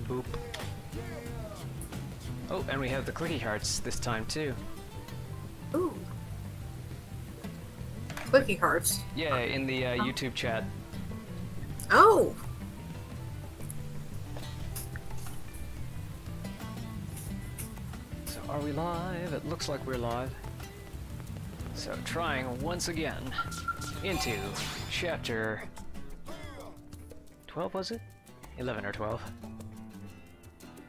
Boop. Oh, and we have the clicky hearts this time too. Ooh. Clicky hearts. Yeah, in the YouTube chat. Oh! So are we live? It looks like we're live. So trying once again into chapter 12, was it? 11 or 12.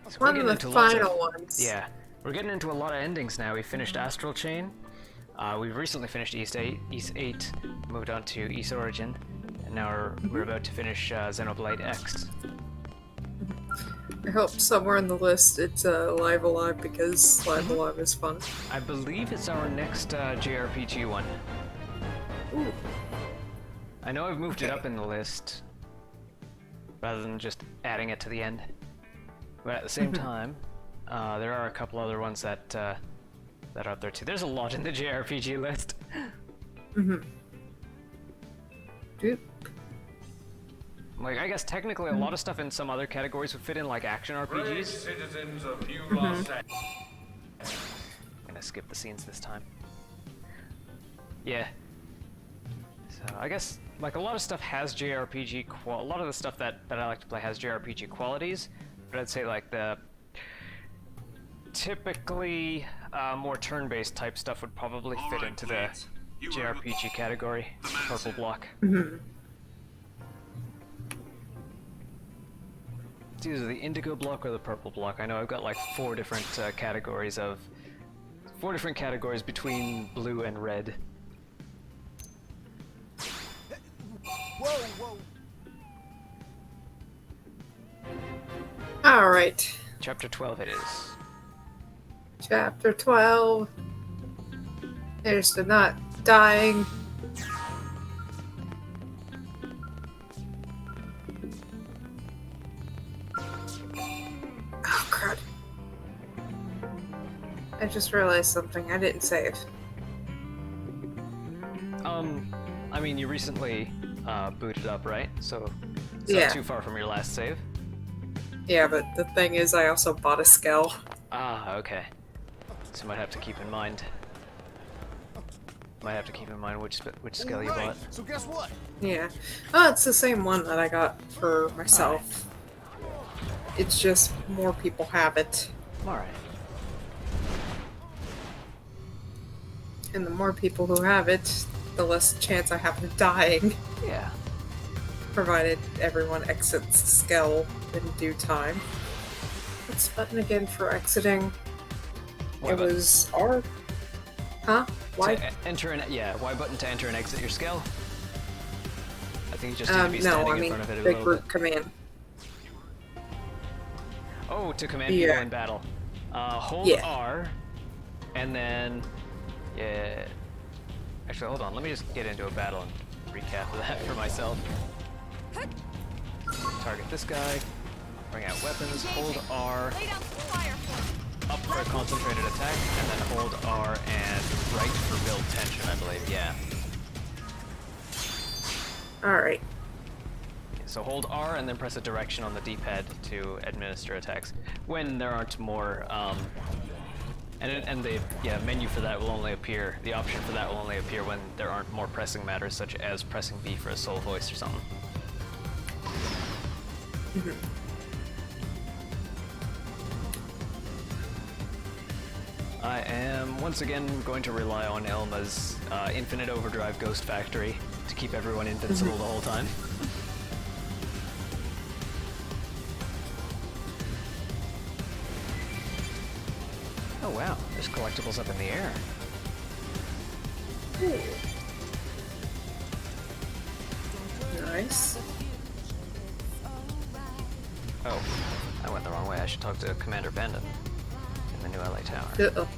So One of the final ones. Yeah, we're getting into a lot of endings now. We finished Astral Chain. We've recently finished East 8, moved on to East Origin, and now we're about to finish Xenoblade X. I hope somewhere in the list it's Live Alive, because Live Alive is fun. I believe it's our next JRPG one. Ooh. I know I've moved it up in the list, rather than just adding it to the end. But at the same time, there are a couple other ones that are up there too. There's a lot in the JRPG list. Doop. Like, I guess technically a lot of stuff in some other categories would fit in, like action RPGs. Citizens of New Los Angeles. I'm gonna skip the scenes this time. Yeah. So I guess like a lot of stuff has JRPG a lot of the stuff that I like to play has JRPG qualities, but I'd say like the typically more turn-based type stuff would probably fit into the JRPG category. Purple block. It's either the indigo block or the purple block. I know I've got like four different categories between blue and red. Whoa! Alright. Chapter 12 it is. Chapter 12. There's the not dying. Oh, crud. I just realized something. I didn't save. I mean, you recently booted up, right? So it's Yeah. not too far from your last save. Yeah, but the thing is, I also bought a Skell. Ah, okay. So you might have to keep in mind. Which skill you bought. So guess what? Yeah. Oh, it's the same one that I got for myself. It's just more people have it. Alright. And the more people who have it, the less chance I have of dying. Yeah. Provided everyone exits Skell in due time. What's the button again for exiting? Y it button. was R. Huh? Why? To enter and Y button to enter and exit your skill. I think you just need to be No, standing I in mean front of it a big little group bit. command. Oh, to command people Yeah. in battle. Hold Yeah. R, and then yeah. Actually, hold on. Let me just get into a battle and recap that for myself. Target this guy. Bring out weapons. Hold R. Up for a concentrated attack, and then hold R and right for build tension, I believe. Yeah. Alright. So hold R and then press a direction on the D-pad to administer attacks. When there aren't more, and the menu for that will only appear. The option for that will only appear when there aren't more pressing matters, such as pressing B for a soul voice or something. I am once again going to rely on Elma's Infinite Overdrive Ghost Factory to keep everyone invincible the whole time. Oh wow, there's collectibles up in the air. Nice. Oh, I went the wrong way. I should talk to Commander Bandit in the new LA Tower. Uh-oh.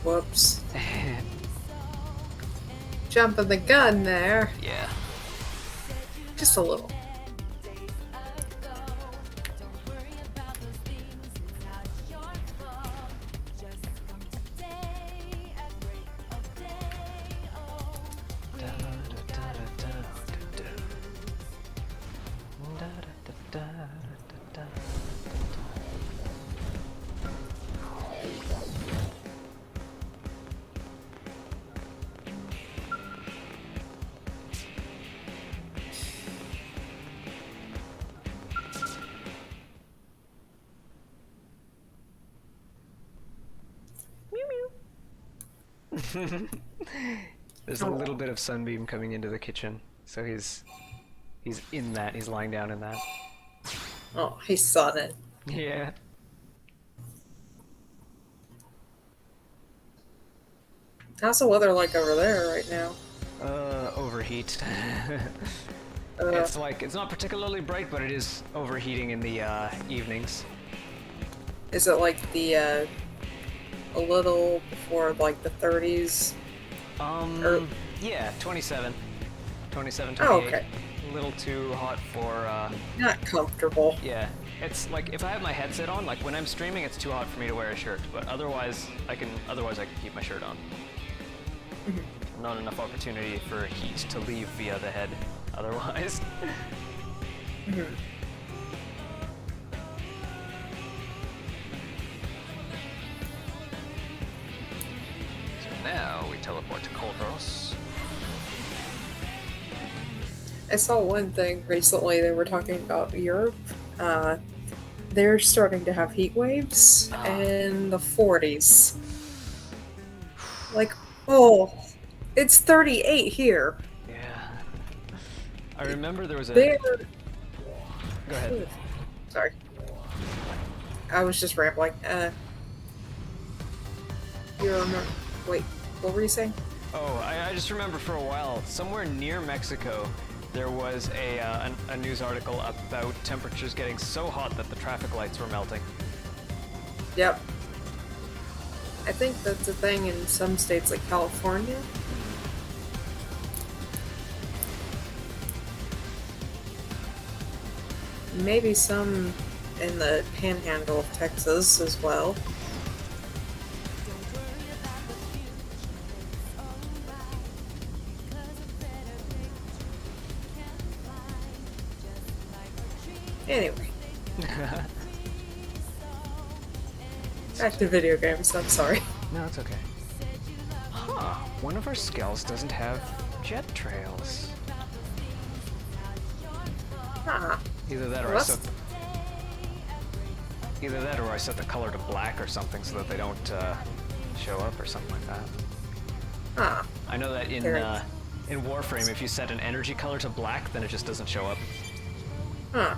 Whoops. Jumping the gun there. Yeah. Just a little. There's a little bit of sunbeam coming into the kitchen, so he's in that. He's lying down in that. Oh, he's sunning. Yeah. How's the weather like over there right now? Overheat. It's like, it's not particularly bright, but it is overheating in the evenings. Is it like the a little before like the 30s? Or- Yeah, 27. 27, Oh, 28. okay. A little too hot for, Not comfortable. yeah. It's like, if I have my headset on, like when I'm streaming, it's too hot for me to wear a shirt, but otherwise I can keep my shirt on. Not enough opportunity for heat to leave via the head, otherwise. So now we teleport to Kolros. I saw one thing recently. They were talking about Europe. They're starting to have heat waves in the 40s. Like, oh, it's 38 here. Yeah. I remember there was a... They're... Go ahead. Sorry. I was just rambling. You remember... Wait, what were you saying? Oh, I just remember for a while, somewhere near Mexico, there was a news article about temperatures getting so hot that the traffic lights were melting. Yep. I think that's a thing in some states like California. Maybe some in the panhandle of Texas as well. Anyway. Back to video games, I'm sorry. No, it's okay. Huh. One of our skells doesn't have jet trails. Ah, Either that or Well, I set... Either that or I set the color to black or something so that they don't show up or something like that. ah. I know that in Very- in Warframe, if you set an energy color to black, then it just doesn't show up. Huh.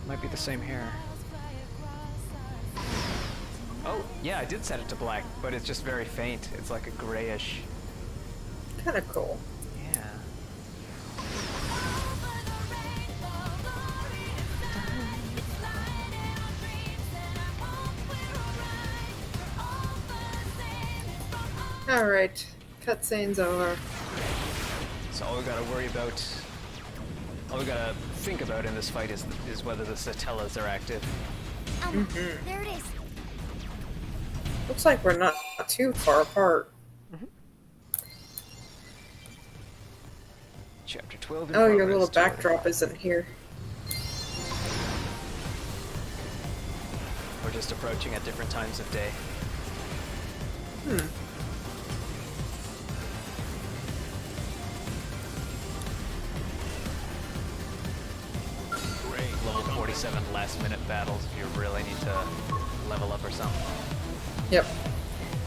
Might be the same here. Oh, yeah, I did set it to black, but it's just very faint. It's like a grayish. Kinda cool. Yeah. Alright. Cutscene's over. So all we gotta worry about, all we gotta think about in this fight is whether the Satellas are active. There it is. Looks like we're not too far apart. Chapter 12 in Oh, your progress, little Tour. backdrop isn't here. We're just approaching at different times of day. Great. Level 47 last minute battles if you really need to level up or something. Yep.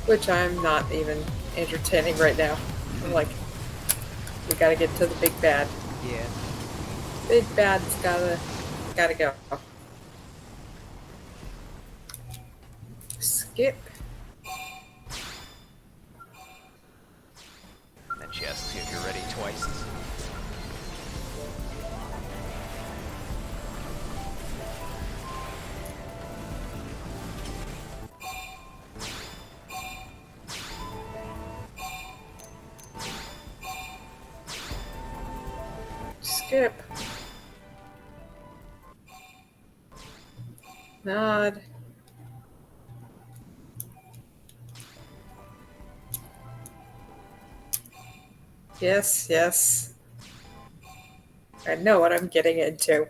Which I'm not even entertaining right now. I'm like, we gotta get to the big bad. Yeah. Big bad's gotta go. Skip. And then she asks you if you're ready twice. Skip. Nod. Yes, yes. I know what I'm getting into.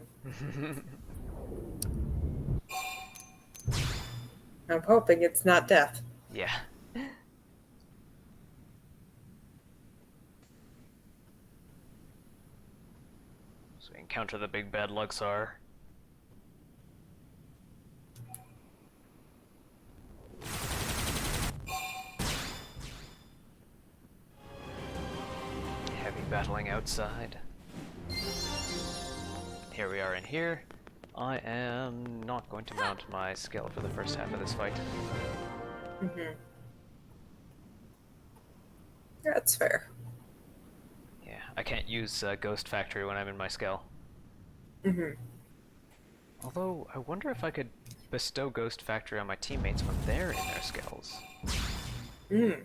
I'm hoping it's not death. Yeah. So we encounter the big bad Luxar. Heavy battling outside. Here we are in here. I am not going to mount my skill for the first half of this fight. Mm-hmm. That's fair. Yeah, I can't use Ghost Factory when I'm in my skill. Mm-hmm. Although, I wonder if I could bestow Ghost Factory on my teammates when they're in their skills. Mm.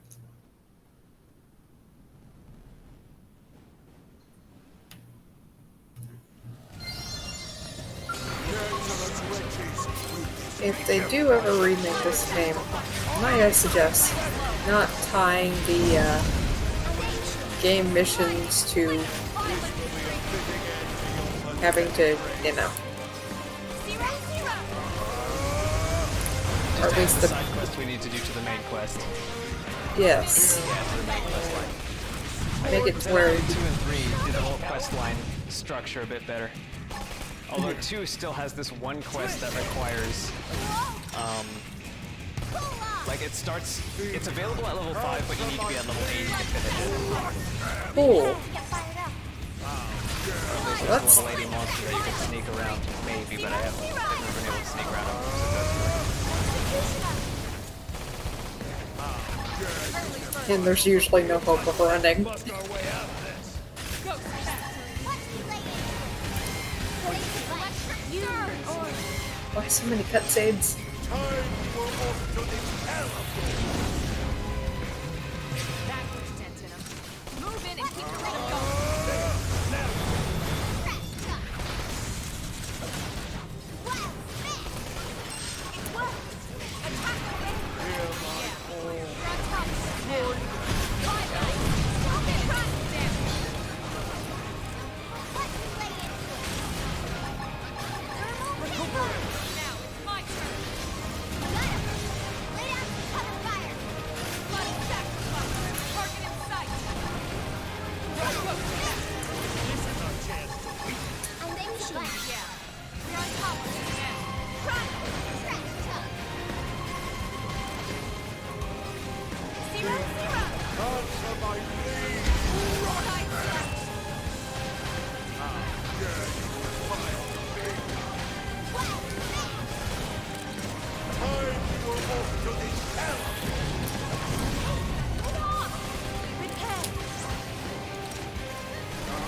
If they do ever remake this game, might I suggest not tying the game missions to having to, you know, or at least the side quest we need to do to the main quest. yes, Yeah, to the main quest line. make it to where 2 and 3 do the whole quest line structure a bit better. Although 2 still has this one quest that requires, like it's available at level 5, but you need to be at level 8 to finish it. cool. There's That's- a level 80 monster that you can sneak around, maybe, but I've never been able to sneak around him successfully. And there's usually no hope of running. Why so many cutscenes? Move in and keep the rhythm going.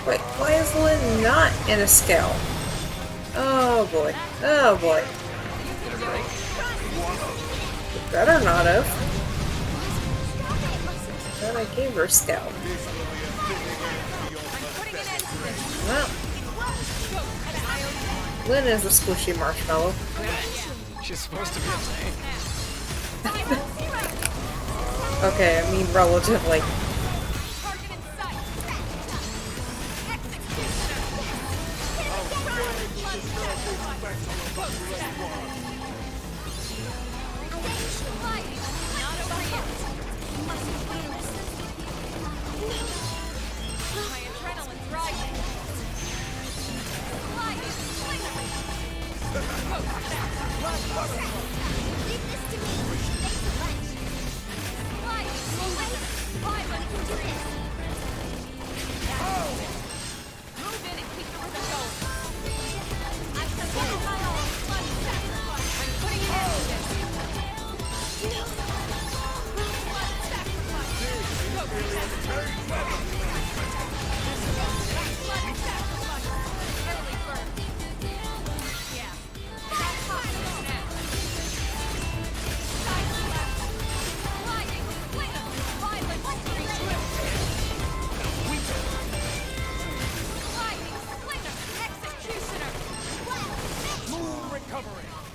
Wait, why is Lynn not in a scale? Oh boy. Oh boy. Get a break. Better not have. Thought I gave her a scale. Well, Lynn is a squishy marshmallow. She's supposed to be a tank. Okay, I mean relatively.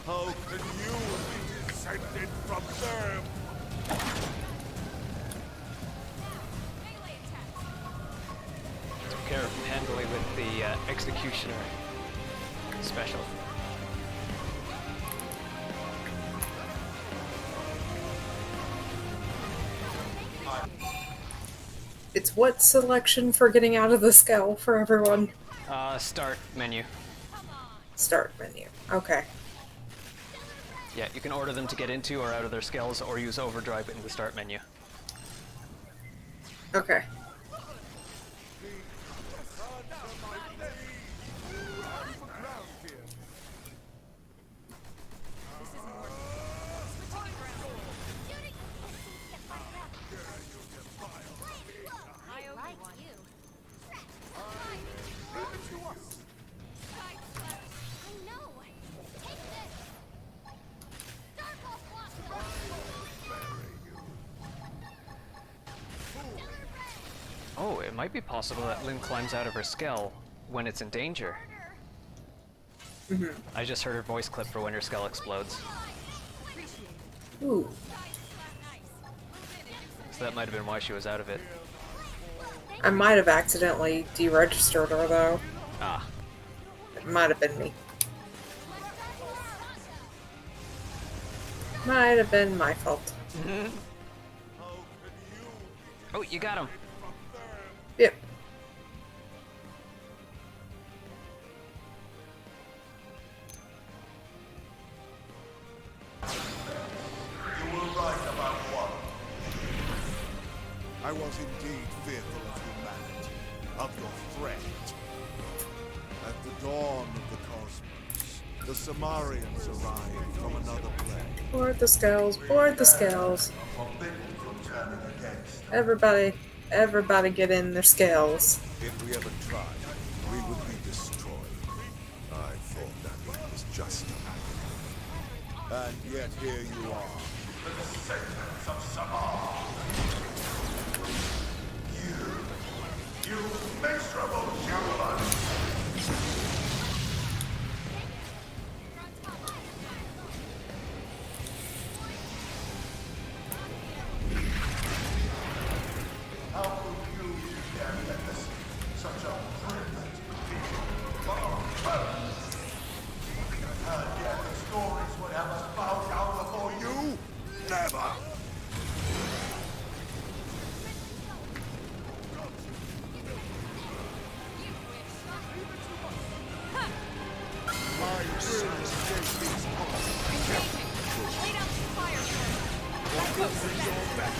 How can you be descended from them? Took care of him handily with the Executioner. special. It's what selection for getting out of the scale for everyone? Start menu. Start menu. Okay. Yeah, you can order them to get into or out of their skills, or use overdrive in the start menu. Okay. Oh, it might be possible that Lynn climbs out of her skull when it's in danger. I just heard her voice clip for when her skull explodes. Ooh. So that might have been why she was out of it. I might have accidentally deregistered her, though. Ah. It might have been me. Might have been my fault. Oh, you got him! Yep. You were right about one. I was indeed fearful of humanity, of your threat. At the dawn of the cosmos, the Samarians arrived from another plane. Board the scales. Board the scales. Forbidden from turning against them. Everybody get in their scales. If we ever tried, we would be destroyed. I thought that was just to happen. And yet here you are. The descendants of Samar. You miserable humans! How could you dare witness such a brilliant and yet the stories would have us bow down before you? Never! My will escape these Lay down some fire first. Go for that.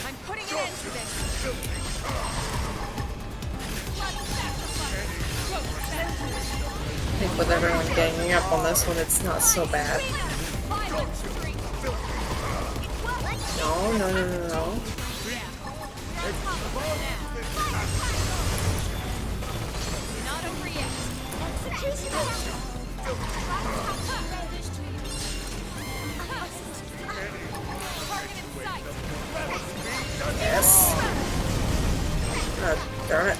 I'm putting an end to this. I think with everyone ganging up on this one, it's not so bad. No. Not over yet. Target in sight. Yes. Darn it.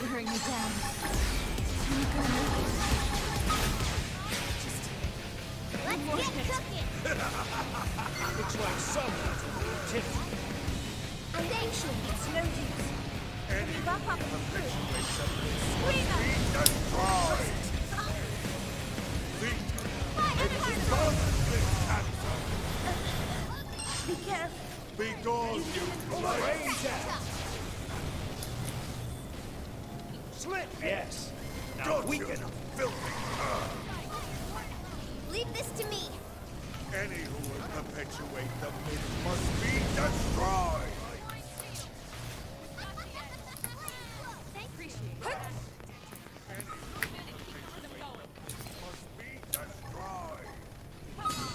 Wearing me down. Let's get cooking. Looks like someone's tipped. I'm anxious. It's no use. Give up on the food. Squeeze them. Be careful. Be gone, you bloody Slip, yes. Now Got we you, can. filthy. Leave this to me. Any who would perpetuate the myth must be destroyed.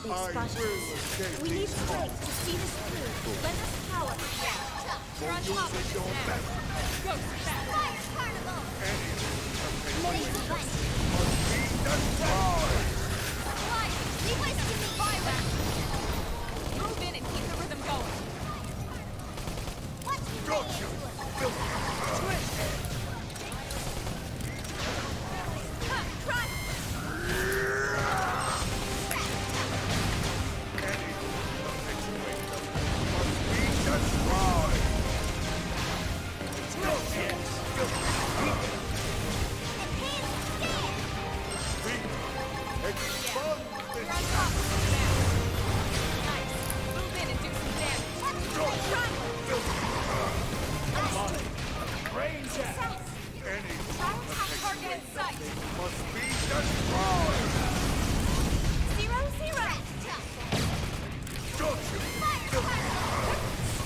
We've I spotted will this. escape We need these strength to see this through. Lend us power. You're on top of your this best. now. Go for that. Fire carnival. Any who would Laser perpetuate blast. must be destroyed. Fire. Leave this to me. Fire.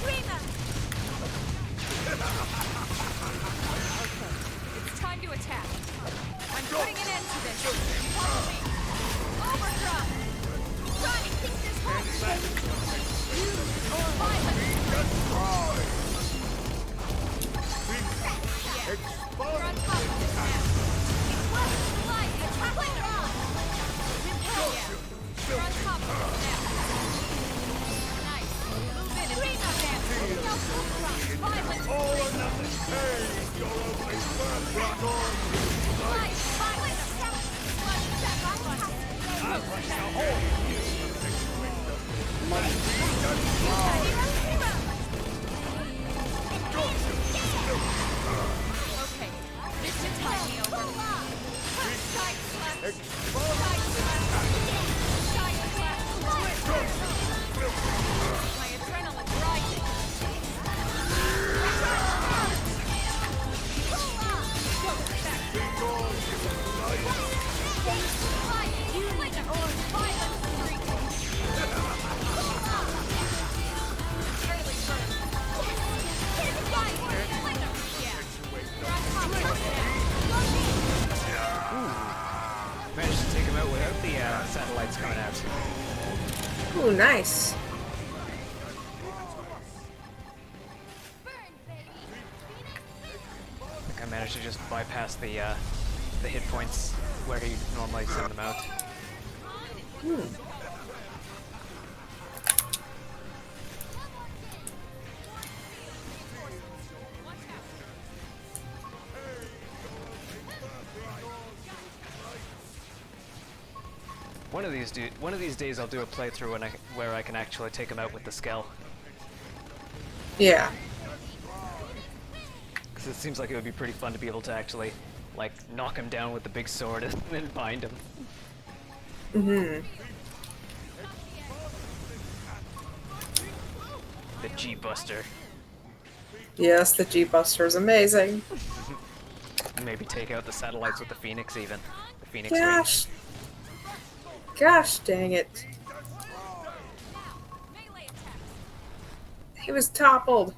Screamer! It's time to attack. I'm putting an end to this. Follow me. Overdrive! Ronnie thinks this whole You're on top of this now. Light, attack later on! Yeah, you're on top of it now. Nice. Move in and do some damage. Violent. All or nothing. Hey, you're only Light, violent. I'll punch a hole in you. Okay, this should tide me over. Side slap. Side slap. Side slap. My adrenaline's rising. You like a violent freak. Early bird. Managed to take him out without the satellites coming out. Ooh, nice. I think I managed to just bypass the hit points where you normally send them out. One of these days I'll do a playthrough where I can actually take him out with the Skell. Yeah. Because it seems like it would be pretty fun to be able to actually, like, knock him down with the big sword and then bind him. Mm-hmm. The G-Buster. Yes, the G-Buster is amazing. Maybe take out the satellites with the Phoenix even. The Phoenix Wing. Gosh. Gosh dang it. He was toppled.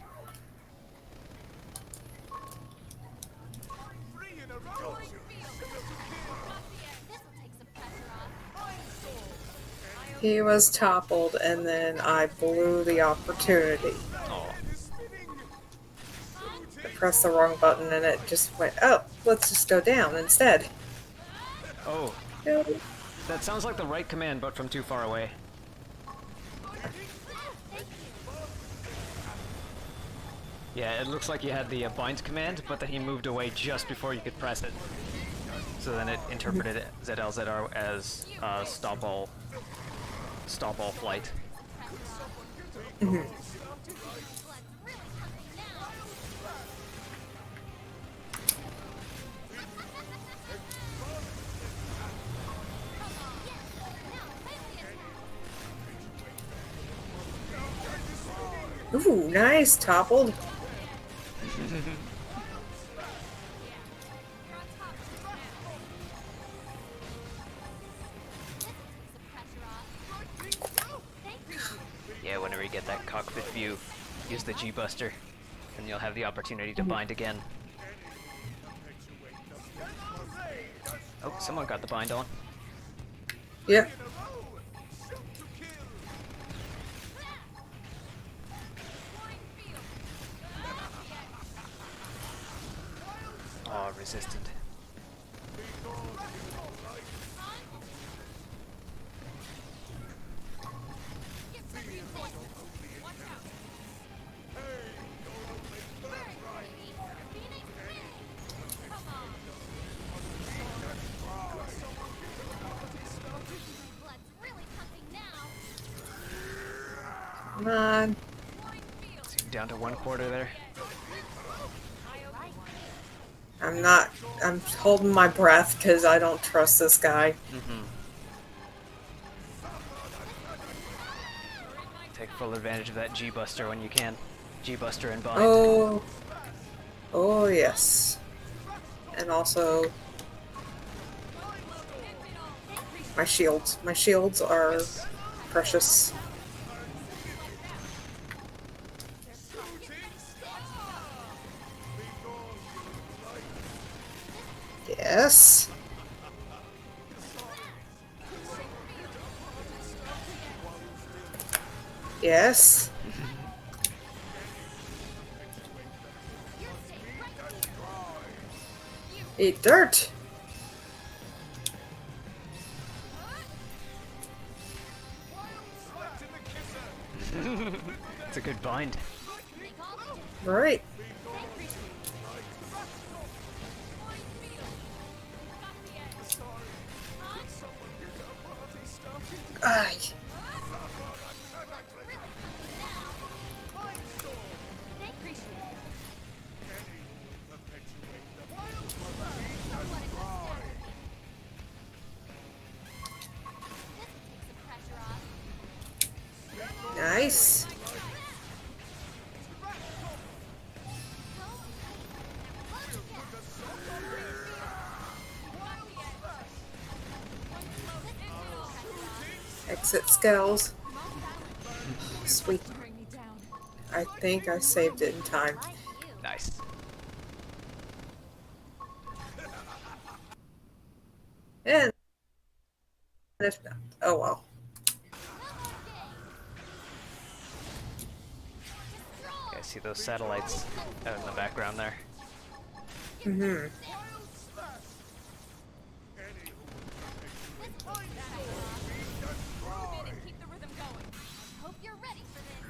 He was toppled, and then I blew the opportunity. Oh. I pressed the wrong button, and it just went, oh, let's just go down instead. Oh. No. That sounds like the right command, but from too far away. Yeah, it looks like you had the bind command, but then he moved away just before you could press it. So then it interpreted ZLZR as stop all flight. Ooh, nice, toppled. Yeah, whenever you get that cockpit view, use the G-Buster, and you'll have the opportunity to bind again. Oh, someone got the bind on. Yep. Oh, resistant. Come on. So you're down to 1/4 there. I'm holding my breath because I don't trust this guy. Take full advantage of that G-Buster when you can. G-Buster and bind. Oh. Oh, yes. And also, my shields. My shields are precious. Yes. Yes. Eat dirt. It's a good bind. Right. Ay. Nice. Exit skills. Sweet. I think I saved it in time. Nice. And if not, oh well. Yeah, see those satellites out in the background there? Mm-hmm. Keep the rhythm going. Hope you're ready for this.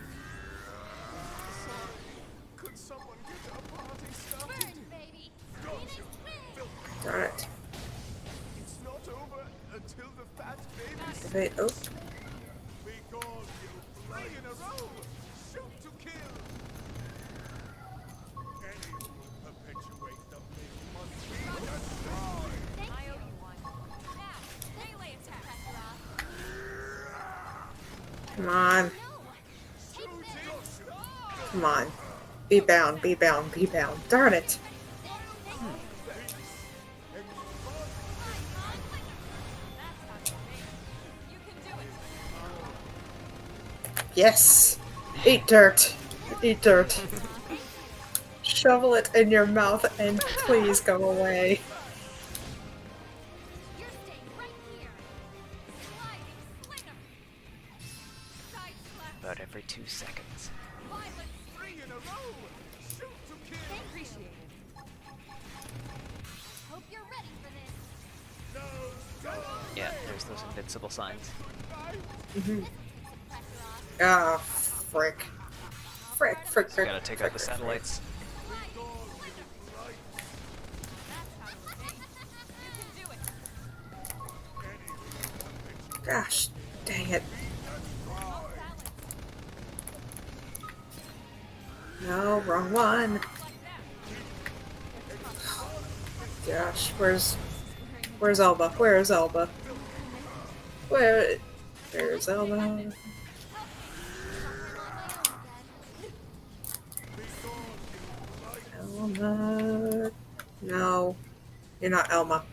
Could someone get our party started? Burn, baby. Phoenix wins. Darn it. It's not over until the fat baby Activate. Oh. we call you 3 in a row. Shoot to kill. Any who perpetuate the myth must be destroyed. I owe you one. Now, melee attack. Come on. No. Take this. Come on. Be bound. Be bound. Be bound. Darn it. You can do it. Yes. Eat dirt. Eat dirt. Shovel it in your mouth and please go away. You're staying right here. Sliding slinger. Side slap. About every 2 seconds. Violent. 3 in a row. Shoot to kill. Appreciated. Hope you're ready for this. No, go. Yeah, there's those invincible signs. Ah, frick. Frick, frick, So frick. you gotta take frick, out the frick, satellites. frick. Gosh, dang it. No, wrong one. Gosh, where's Elba? Where's Elba? Where's Elba? Elma. No. You're not Elma.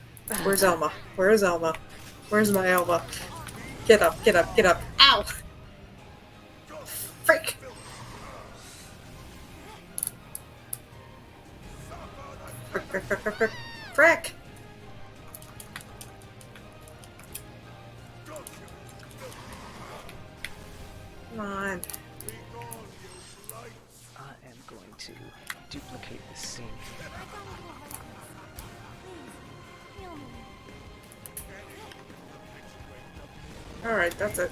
Where's Elma? Where's Elma? Where's my Elma? Get up, get up, get up. Ow! Frick! Frick, frick, frick, frick, frick. Frick! Come on. I am going to duplicate this scene. Alright, that's it.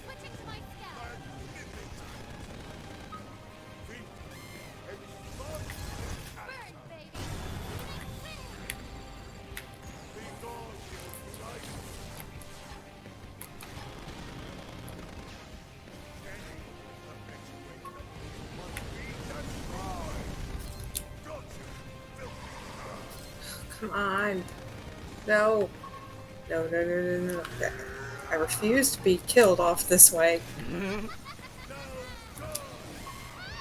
Switching to my scout. Burn, baby. Come on. No. No, no, no, no, no. I refuse to be killed off this way.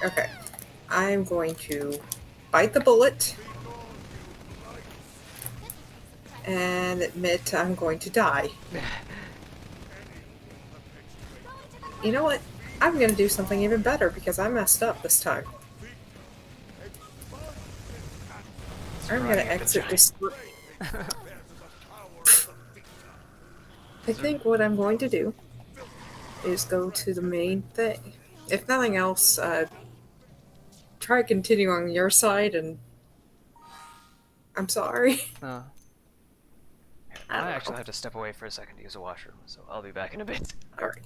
Okay. I'm going to bite the bullet and admit I'm going to die. You know what? I'm going to do something even better because I messed up this time. I'm gonna riding a exit giant- Discord. I think what I'm going to do is go to the main thing. If nothing else, try continue on your side, and I'm sorry. Uh, I I don't actually know. have to step away for a second to use a washroom, so I'll be back in a bit. Alright.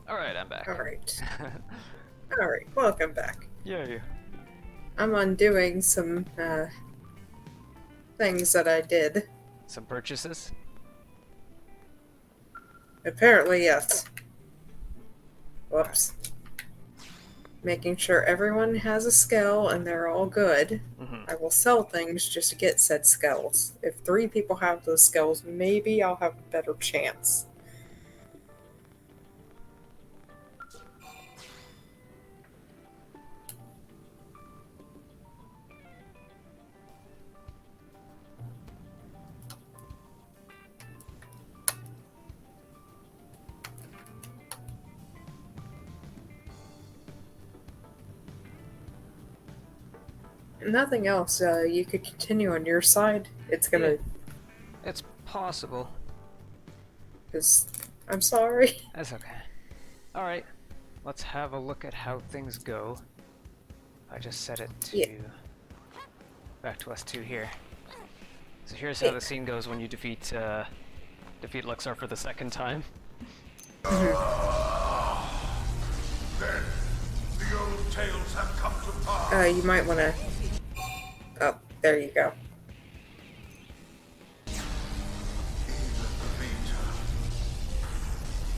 Alright, I'm back. Alright. Alright, welcome back. Yay. I'm undoing some, things that I did. Some purchases? Apparently, yes. Whoops. Making sure everyone has a skill and they're all good. Mm-hmm. I will sell things just to get said skills. If 3 people have those skills, maybe I'll have a better chance. Nothing else. You could continue on your side. It's gonna. It's possible. Cause I'm sorry. That's okay. Alright, let's have a look at how things go. I just set it to... Yeah. Back to us two here. So here's how Yeah. the scene goes when you defeat Luxor for the second time. Then the old tales have come to pass. You might want to. Oh, there you go.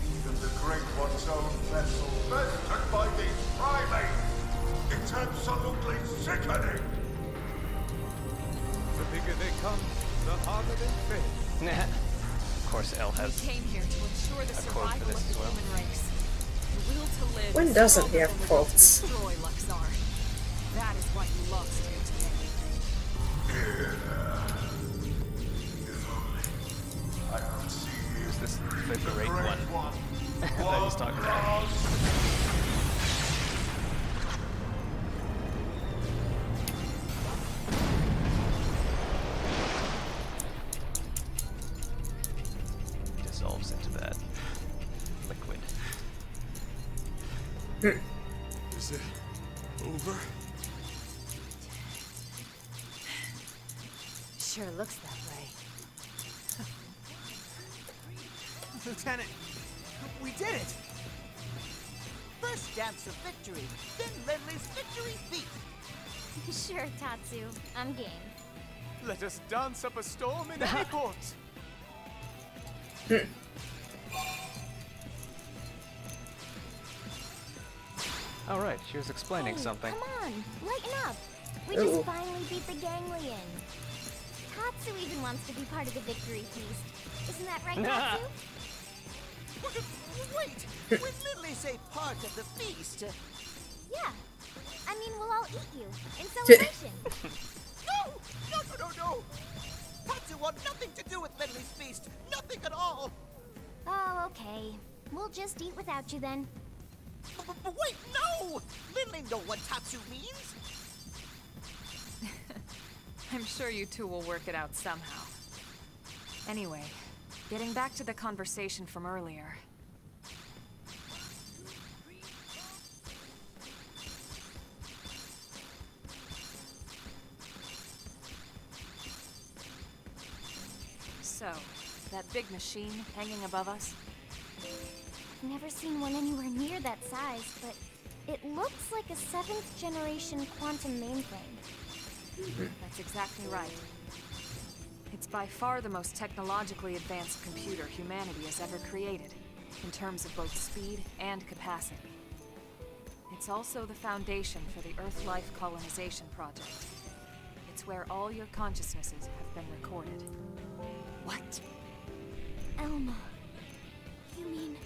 Even the Great One's own vessel, bested by these primates. It's absolutely sickening. The bigger they come, the harder they fail. Of course, Elle We has... came here to ensure the a quote for survival this of as the well. human race. The will to live When is doesn't he stronger have than the will to quotes? destroy Luxor. That is why you lost here today. If only I could see Is this the great Great one One. that he's talking about? Dissolves into that liquid. Is it over? Sure looks that way. Lieutenant, we did it! First dance of victory, then Ledley's victory feat. Sure, Tatsu. I'm game. Let us dance up a storm in any port. Alright, she was explaining Hey, something. Come on, lighten up. We Ooh. just finally beat the ganglion. Tatsu even wants to be part of the victory feast. Isn't that right, Tatsu? Wait! When Ledley say part of the feast, Yeah. I mean, we'll all eat you in celebration. No! No, no, no, no! Tatsu want nothing to do with Lenly's feast! Nothing at all! Oh, okay. We'll just eat without you then. But wait, no! Lenly know what Tatsu means! I'm sure you two will work it out somehow. Anyway, getting back to the conversation from earlier. So, that big machine hanging above us? I've never seen one anywhere near that size, but it looks like a 7th generation quantum mainframe. That's exactly right. It's by far the most technologically advanced computer humanity has ever created, in terms of both speed and capacity. It's also the foundation for the Earth Life Colonization Project. It's where all your consciousnesses have been recorded. What? Elma. You mean...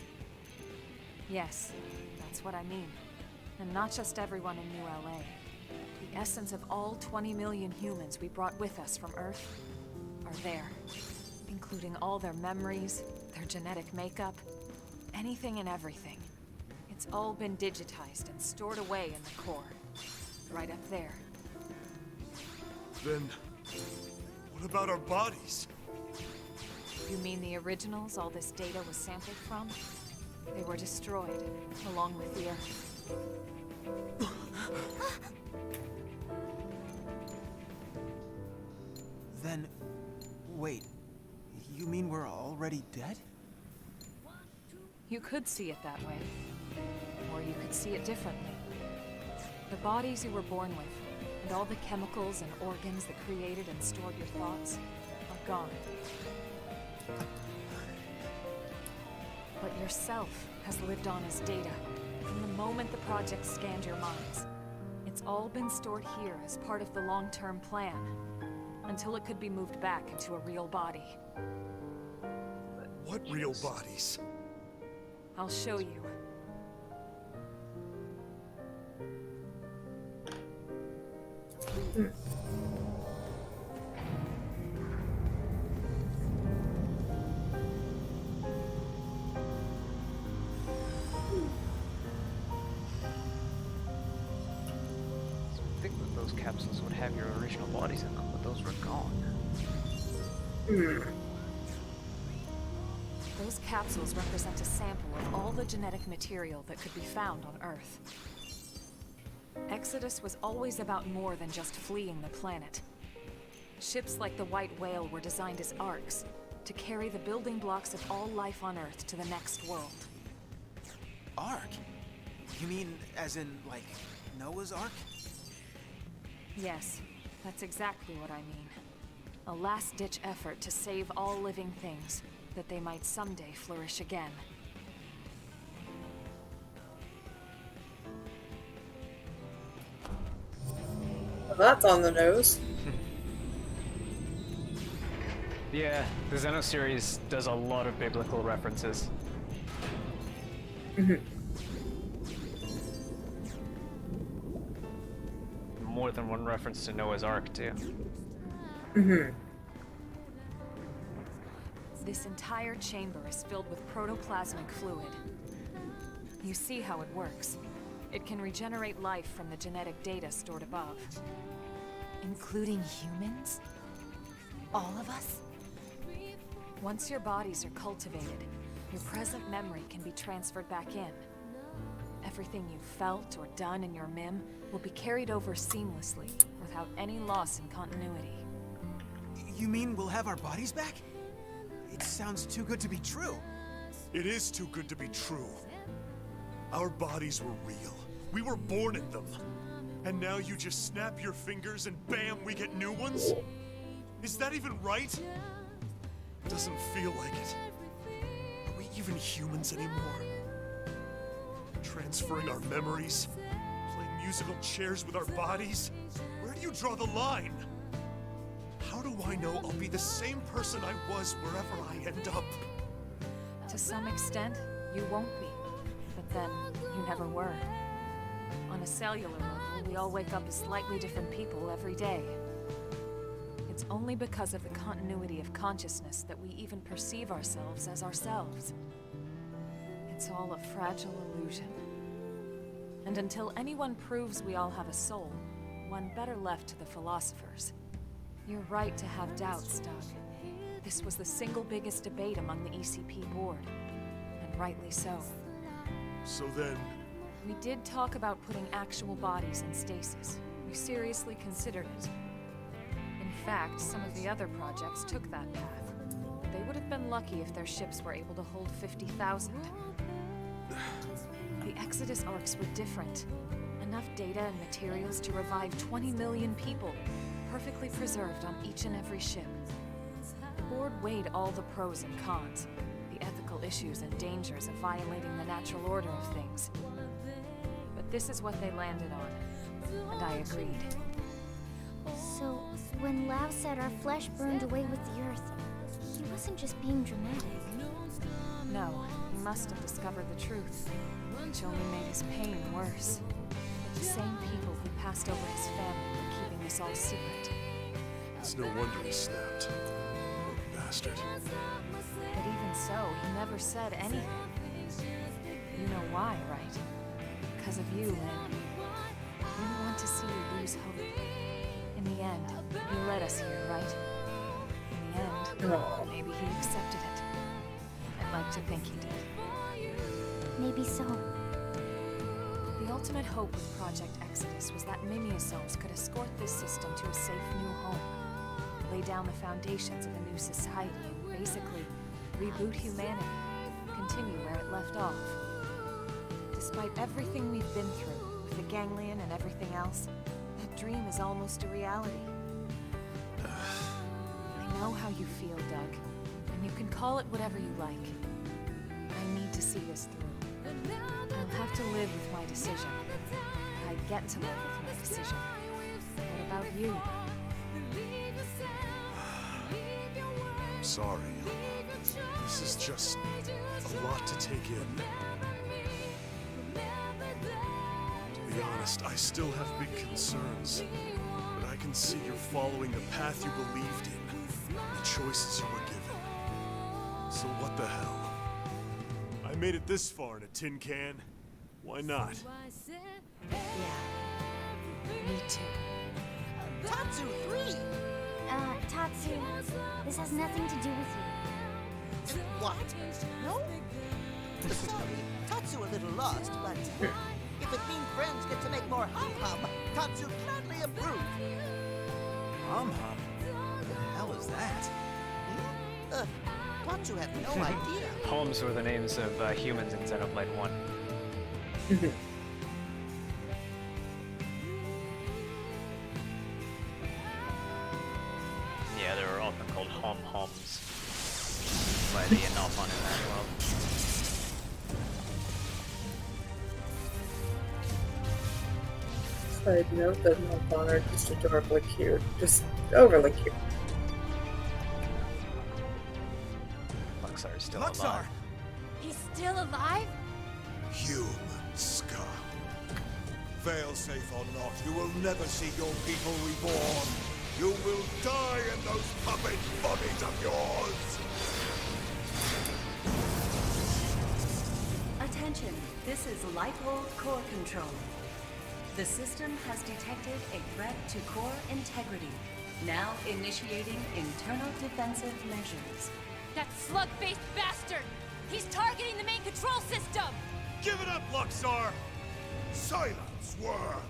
Yes, that's what I mean. And not just everyone in New LA. The essence of all 20 million humans we brought with us from Earth are there. Including all their memories, their genetic makeup, anything and everything. It's all been digitized and stored away in the core. Right up there. Then, what about our bodies? You mean the originals all this data was sampled from? They were destroyed, along with the Earth. Then, wait, you mean we're already dead? You could see it that way. Or you could see it differently. The bodies you were born with, and all the chemicals and organs that created and stored your thoughts, are gone. But yourself has lived on as data, from the moment the project scanned your minds. It's all been stored here as part of the long-term plan, until it could be moved back into a real body. What real bodies? I'll show you. I think that those capsules would have your original bodies in them, but those were gone. Those capsules represent a sample of all the genetic material that could be found on Earth. Exodus was always about more than just fleeing the planet. Ships like the White Whale were designed as arks, to carry the building blocks of all life on Earth to the next world. Ark? You mean as in, like, Noah's Ark? Yes, that's exactly what I mean. A last-ditch effort to save all living things, that they might someday flourish again. Well, that's on the nose. Yeah, the Xeno series does a lot of biblical references. More than one reference to Noah's Ark, too. This entire chamber is filled with protoplasmic fluid. You see how it works. It can regenerate life from the genetic data stored above. Including humans? All of us? Once your bodies are cultivated, your present memory can be transferred back in. Everything you've felt or done in your MIM will be carried over seamlessly, without any loss in continuity. You mean we'll have our bodies back? It sounds too good to be true. It is too good to be true. Our bodies were real. We were born in them. And now you just snap your fingers and bam, we get new ones? Is that even right? Doesn't feel like it. Are we even humans anymore? Transferring our memories? Playing musical chairs with our bodies? Where do you draw the line? How do I know I'll be the same person I was wherever I end up? To some extent, you won't be. But then, you never were. On a cellular level, we all wake up as slightly different people every day. It's only because of the continuity of consciousness that we even perceive ourselves as ourselves. It's all a fragile illusion. And until anyone proves we all have a soul, one better left to the philosophers. You're right to have doubts, Doug. This was the single biggest debate among the ECP board. And rightly so. So then, We did talk about putting actual bodies in stasis. We seriously considered it. In fact, some of the other projects took that path. They would have been lucky if their ships were able to hold 50,000. The Exodus arcs were different. Enough data and materials to revive 20 million people, perfectly preserved on each and every ship. The board weighed all the pros and cons, the ethical issues and dangers of violating the natural order of things. But this is what they landed on, and I agreed. So, when Lao said our flesh burned away with the earth, he wasn't just being dramatic. No, he must have discovered the truth, which only made his pain worse. The same people who passed over his family were keeping this all secret. it's no wonder he snapped. Poor bastard. But even so, he never said anything. You know why, right? Because of you, Lynn. We didn't want to see you lose hope. In the end, he led us here, right? In the end, No. maybe he accepted it. I'd like to think he did. Maybe so. The ultimate hope with Project Exodus was that Mimiosomes could escort this system to a safe new home, lay down the foundations of a new society, and basically reboot humanity, continue where it left off. Despite everything we've been through, with the ganglion and everything else, that dream is almost a reality. I know how you feel, Doug, and you can call it whatever you like. I need to see this through. I'll have to live with my decision. I get to live with my decision. What about you? I'm sorry. This is just a lot to take in. To be honest, I still have big concerns. But I can see you're following the path you believed in, the choices you were given. So what the hell? I made it this far in a tin can. Why not? Yeah. Me too. Tatsu 3! Tatsu, this has nothing to do with you. What? No? Sorry, Tatsu a little lost, but if it means friends get to make more hum-hum, Tatsu gladly approve. Hum-hum? What the hell is that? Tatsu had no idea. Poems were the names of humans in Xenoblade 1. Yeah, they were often called hom-homs by the Enopon in that world. Side note that Malphon are just adorably cute. Just overly cute. Luxar is still Luxar! alive. He's still alive? Human scum. Failsafe or not, you will never see your people reborn. You will die in those puppet bodies of yours. Attention, this is Lighthold Core Control. The system has detected a threat to core integrity. Now initiating internal defensive measures. That slug-faced bastard! He's targeting the main control system! Give it up, Luxar! Silence, worm!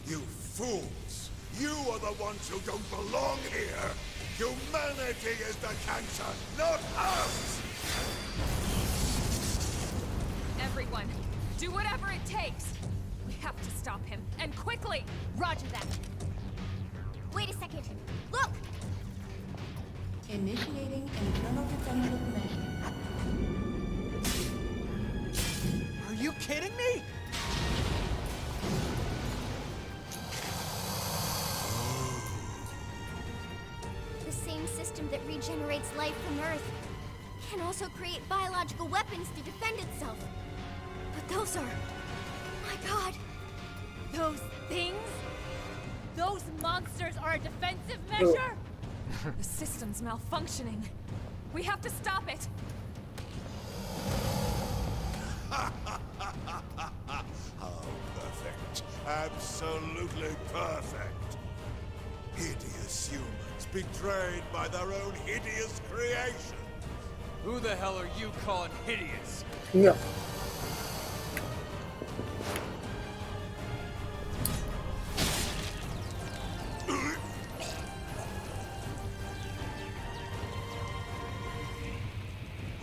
You fools! You are the ones who don't belong here! Humanity is the cancer, not us! Everyone, do whatever it takes! We have to stop him, and quickly! Roger that! Wait a second. Look! Initiating internal defensive measures. Are you kidding me? The same system that regenerates life from Earth can also create biological weapons to defend itself. But those are... My god! Those things? Those monsters are a defensive measure? The system's malfunctioning. We have to stop it. Oh, perfect. Absolutely perfect. Hideous humans betrayed by their own hideous creation. Who the hell are you calling hideous? Yeah.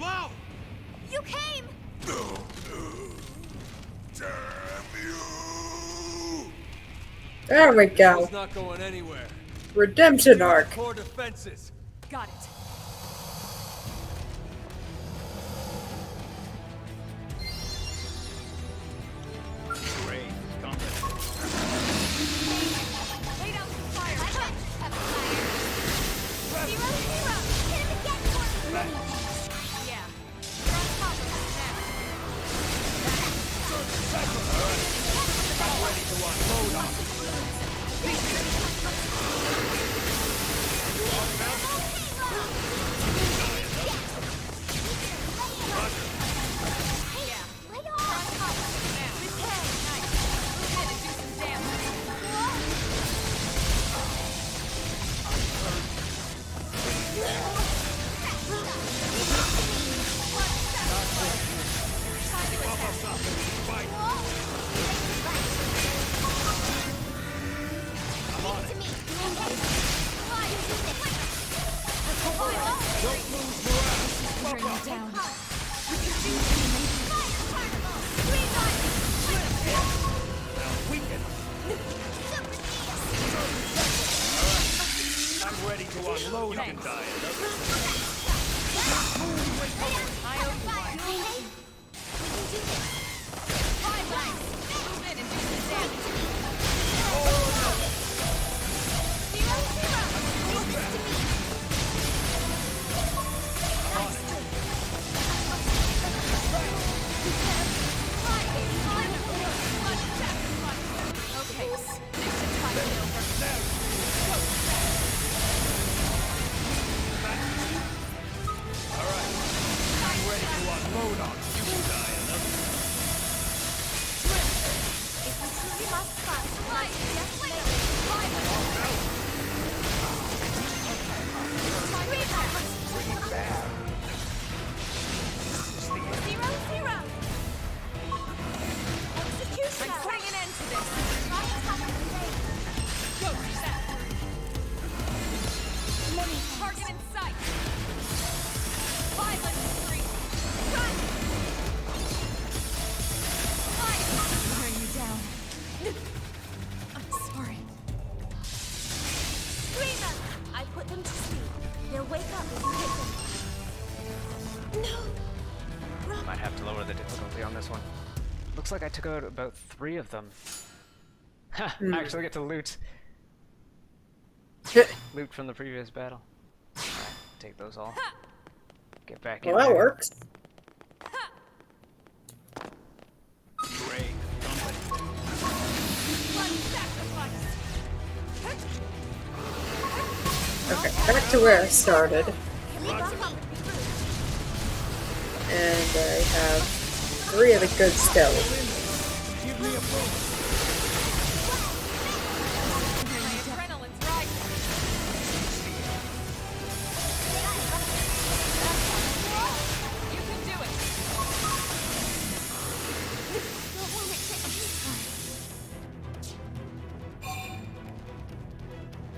Wow! You came! Damn you! There we go. It's not going anywhere. Redemption arc. Core defenses. Got it. Great. Company. Lay down some fire. Have fire. Zero, zero! Hit him again for me! Yeah. You're on top of us now. Yeah. Lay on! You're on top of us now. Nice. Move in and do some damage. Bring you down. I'm ready to unload and die. I owe you one. Fine, nice. Move in and do some damage. Zero, zero. Leave this to me. Okay, this should tide me over. I'm ready to unload on you. You can die another. If we truly must fight, just wait. Zero, zero. Execution. I'm putting an end to this. Go, set. Target in sight. Violent spree. Run. Bring you down. I'm sorry. Screamer. I put them to sleep. They'll wake up if you hit them. No. Might have to lower the difficulty on this one. Looks like I took out about 3 of them. Ha! I actually get to loot. Loot from the previous battle. Alright, take those all. Get back in Well, that there. works. Great. Okay, back to where I started. And I have 3 of the good skeletons. Give me a moment. My adrenaline's rising. You can do it.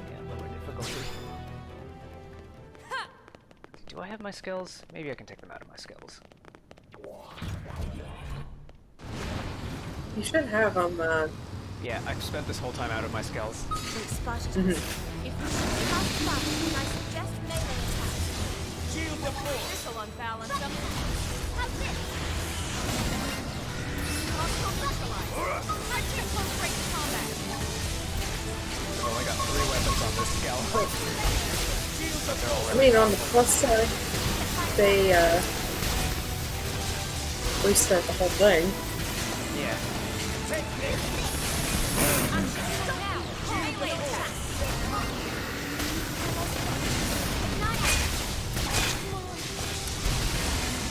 Yeah, lower difficulty. Do I have my skills? Maybe I can take them out of my skills. You should have them, Yeah, I've spent this whole time out of my skills. If we should must fight, I suggest melee attack. Shield the force. This'll unbalance them. How's this? Hostile neutralized. Let's get close range combat. I've only got 3 weapons on this skill. But they're all I mean, on the plus side, they, restart the whole thing. Yeah. Now! Melee attack! Not out!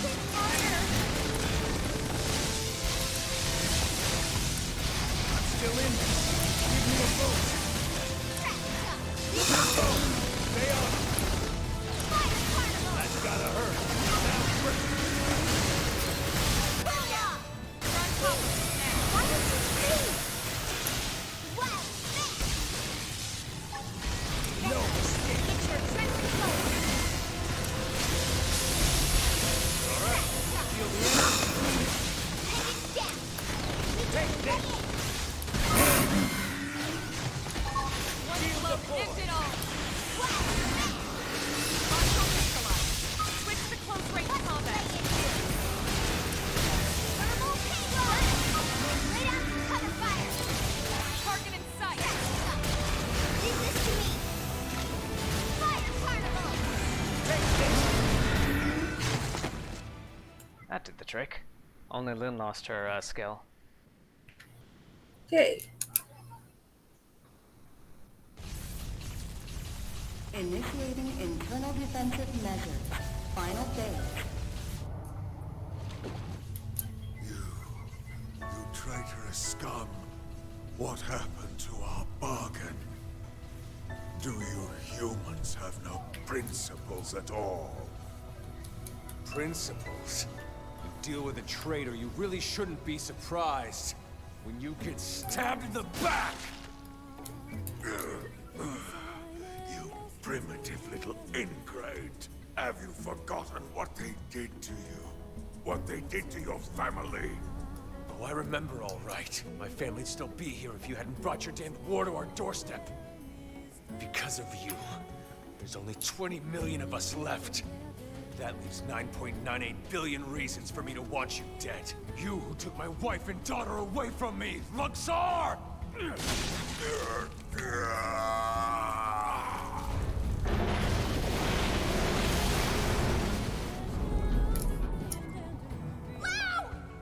Hit harder! I'm still in this. Give me a boost. Stay on. Fire carnival! That's gotta hurt. Now quick. Booyah! We're on top of it now. Why did you leave? Well, No escape. get your adrenaline going! All right. Feel the energy. Heading down! Take this. One blow connected all! Switch to close range combat. Thermal payload! Right out to cover fire! Target in sight. Leave this to me! Fire carnival! That did the trick. Only Lynn lost her skill. Yay. Initiating internal defensive measures. Final phase. You traitorous scum. What happened to our bargain? Do you humans have no principles at all? Principles. You deal with a traitor, you really shouldn't be surprised when you get stabbed in the back! You primitive little ingrate. Have you forgotten what they did to you? What they did to your family? Oh, I remember all right. My family'd still be here if you hadn't brought your damned war to our doorstep. Because of you, there's only 20 million of us left. That leaves 9.98 billion reasons for me to want you dead. You who took my wife and daughter away from me, Luxor!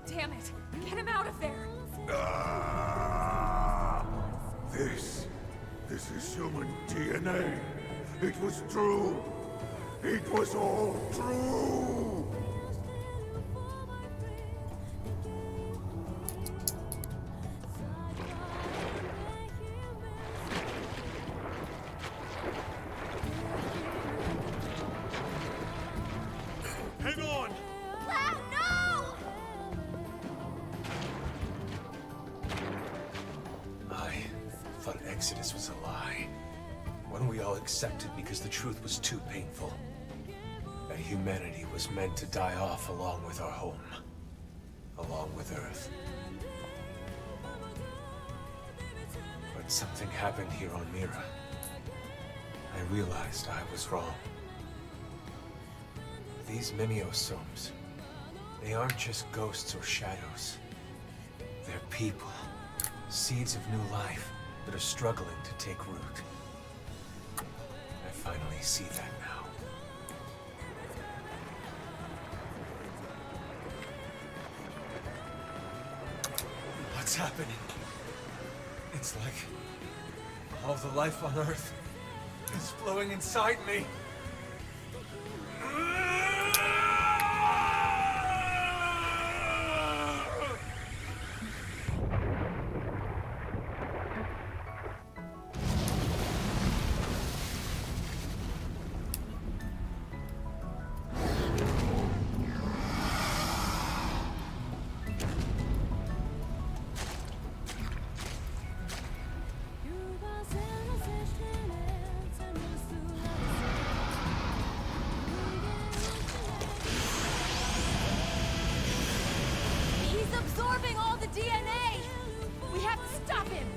Damn it! Get him out of there! This is human DNA. It was true. It was all true. Hang on! Wow, no! I thought Exodus was a lie. One we all accepted because the truth was too painful. That humanity was meant to die off along with our home. Along with Earth. But something happened here on Mira. I realized I was wrong. These Mimiosomes, they aren't just ghosts or shadows. They're people. Seeds of new life that are struggling to take root. I finally see that now. What's happening? It's like all the life on Earth is flowing inside me. He's absorbing all the DNA! We have to stop him!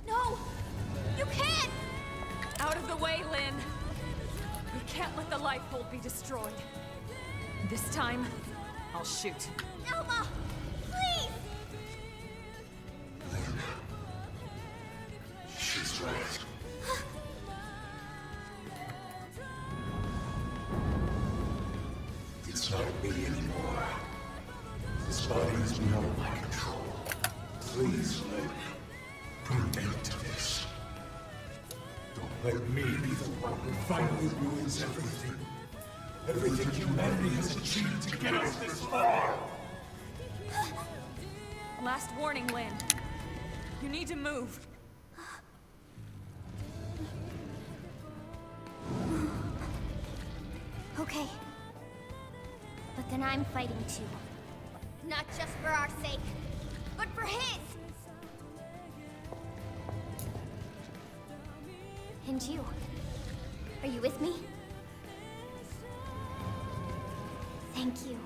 No! You can't! Out of the way, Lynn! We can't let the life hold be destroyed. This time, I'll shoot. Elma! Please! She's right. Let me be the one who finally ruins everything. Everything humanity has achieved to get us this far! Last warning, Lynn. You need to move. Okay. But then I'm fighting too. Not just for our sake, but for his! And you? Are you with me? Thank you.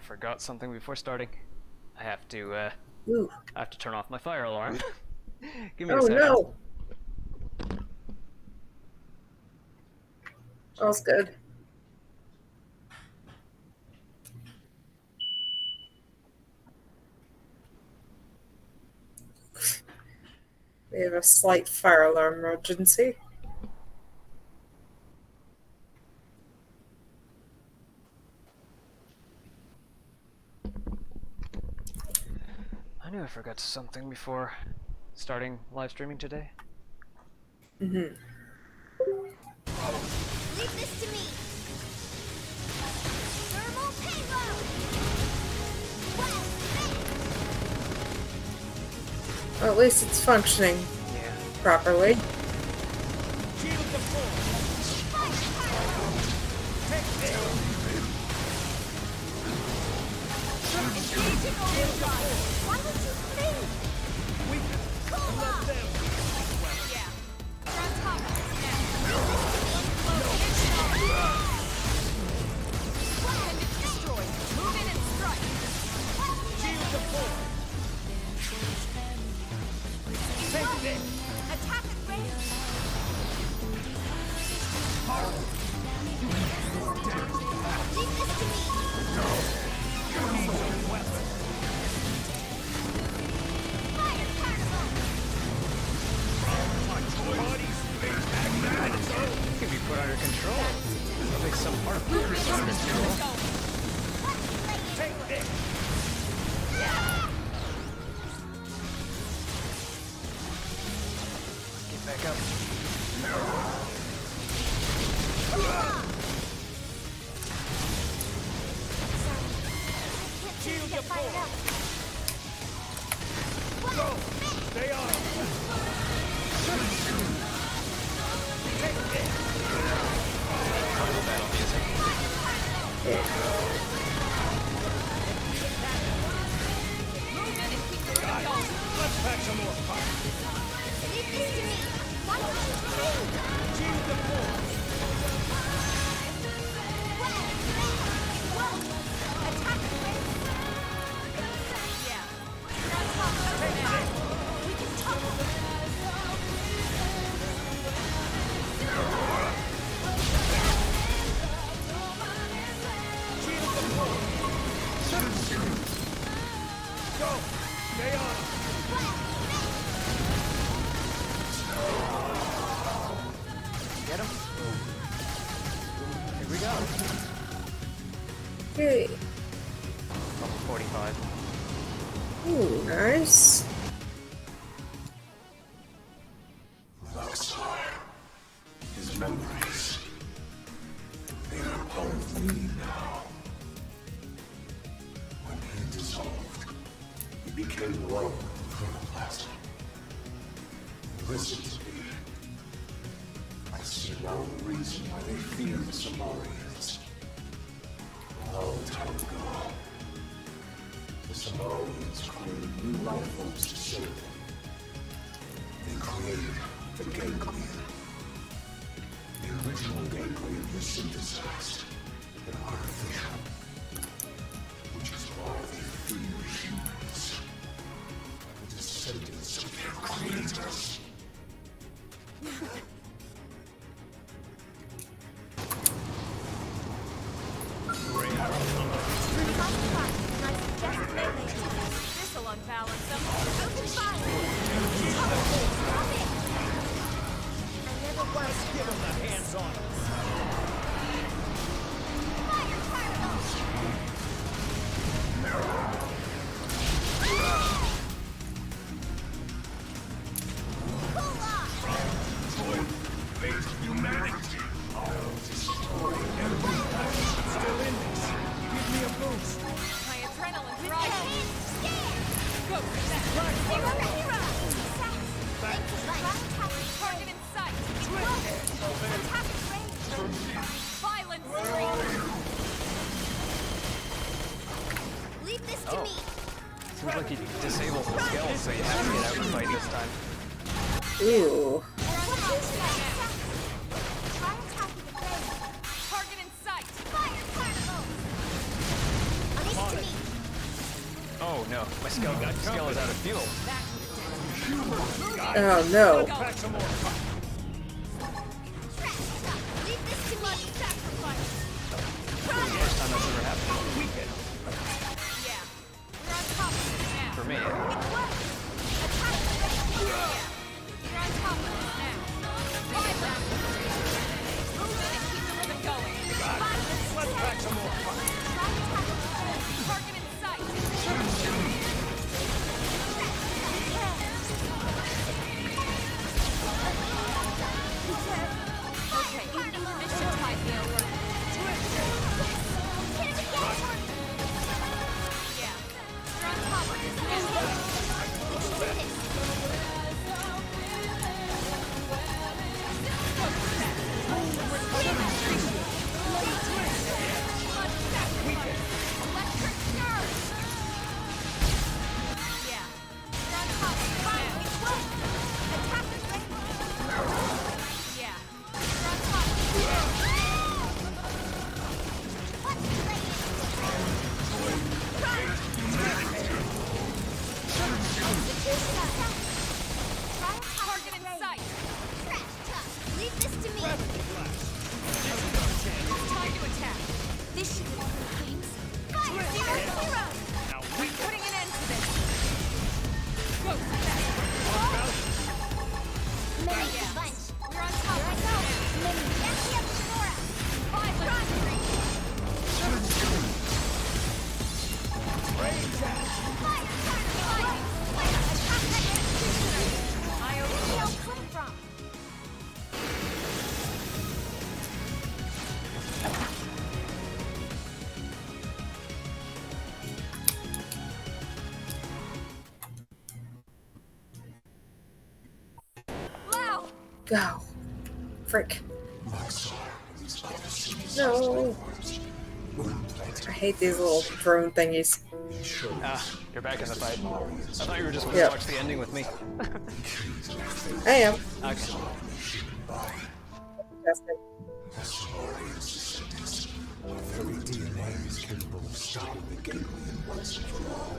Forgot something before starting. I have to Ooh. I have to turn off my fire alarm. Give me a Oh second. no! All's good. We have a slight fire alarm emergency. I knew I forgot something before starting live streaming today. Leave this to me! Thermal payload! Well, at least it's functioning properly. Why would you think? Cool off! Yeah. We're on top of this now. Weapon destroyed. Move in and strike. Shield deployed. Take this. Attack at range! Leave this to me! Fire particle! It can be put under control. I'll make some part of it under control. Take this. Get back up. Shield deployed. Go. Stay on. Take this. Battle music. Let's pack some more fire. Leave this to me! Why don't you think? Shield deployed. Attack at range! Yeah. We're on top of this now. We can topple them! Shield deployed. Go. Stay on. Get him. Here we go. Okay. Level 45. Ooh, nice. Luxor. His memories. They are part of me now. When he dissolved, he became one with protoplasm. Listen to me. I see now the reason why they fear the Samarians. A long time ago, the Samoans created new life forms to save them. They created the ganglion. The original ganglion was synthesized and artificial, which is why they fear humans. The descendants of their creators. This'll unbalance them. Open fire! Stop it! I never was. Give him the hands-on. Fire particles! Cool off! Humanity. I'll destroy every passion still in this. Give me a boost. My adrenaline I rising. can't stand! Go for that. Hero to hero! Thanks a bunch. Target in sight. Attack range! Violence. Leave this to Oh. me! Seems like he disabled the skills, so you have to get out and fight this time. Ooh. Try attacking the range! Target in sight. Fire particles! Leave this to me! Oh no, my skill is out of fuel. Oh no. Pack some more. Leave this to me! Sacrifice! First time that's ever happened. Yeah. We're on top of it now. For me. Attack the range! We're on top of it now. Violence. Move in and keep the rhythm going. Let's pack some more. Target in sight. Okay, this should tide me over. Yeah, we're on top of this now. Electric nerve! Yeah, we're on top of this now. Attack the range! Yeah, we're on top of this now. Target in sight. Leave this to me! Time to attack. This should do things. Fire! Zero! We're putting an end to this. Go for that. Mimic the bunch. We're on top of this now. Mimic. Yes, Sonora! Violence. Fire! Fire! Attack that executioner! I Where overload. did they all come from? Wow. Go. Frick. No. I hate these little drone thingies. Ah, you're back in the fight. I thought you were just going to Yep. watch the ending with me. I am. Okay. Fantastic. Our very DNA is capable of stopping the ganglion once and for all.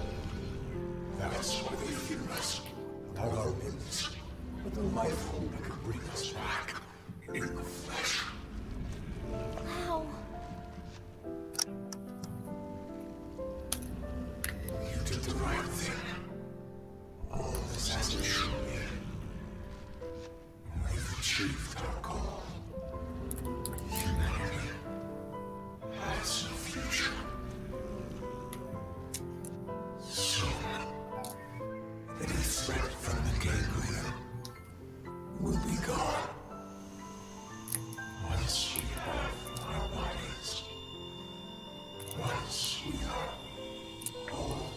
That's why they fear us. Not our limbs, but the life form that could bring us back in the flesh. Wow. You did the right thing. All this has to show me. We've achieved our goal. Humanity has a future. Soon, any threat from the ganglion will be gone. Once we have our bodies. Once we are whole.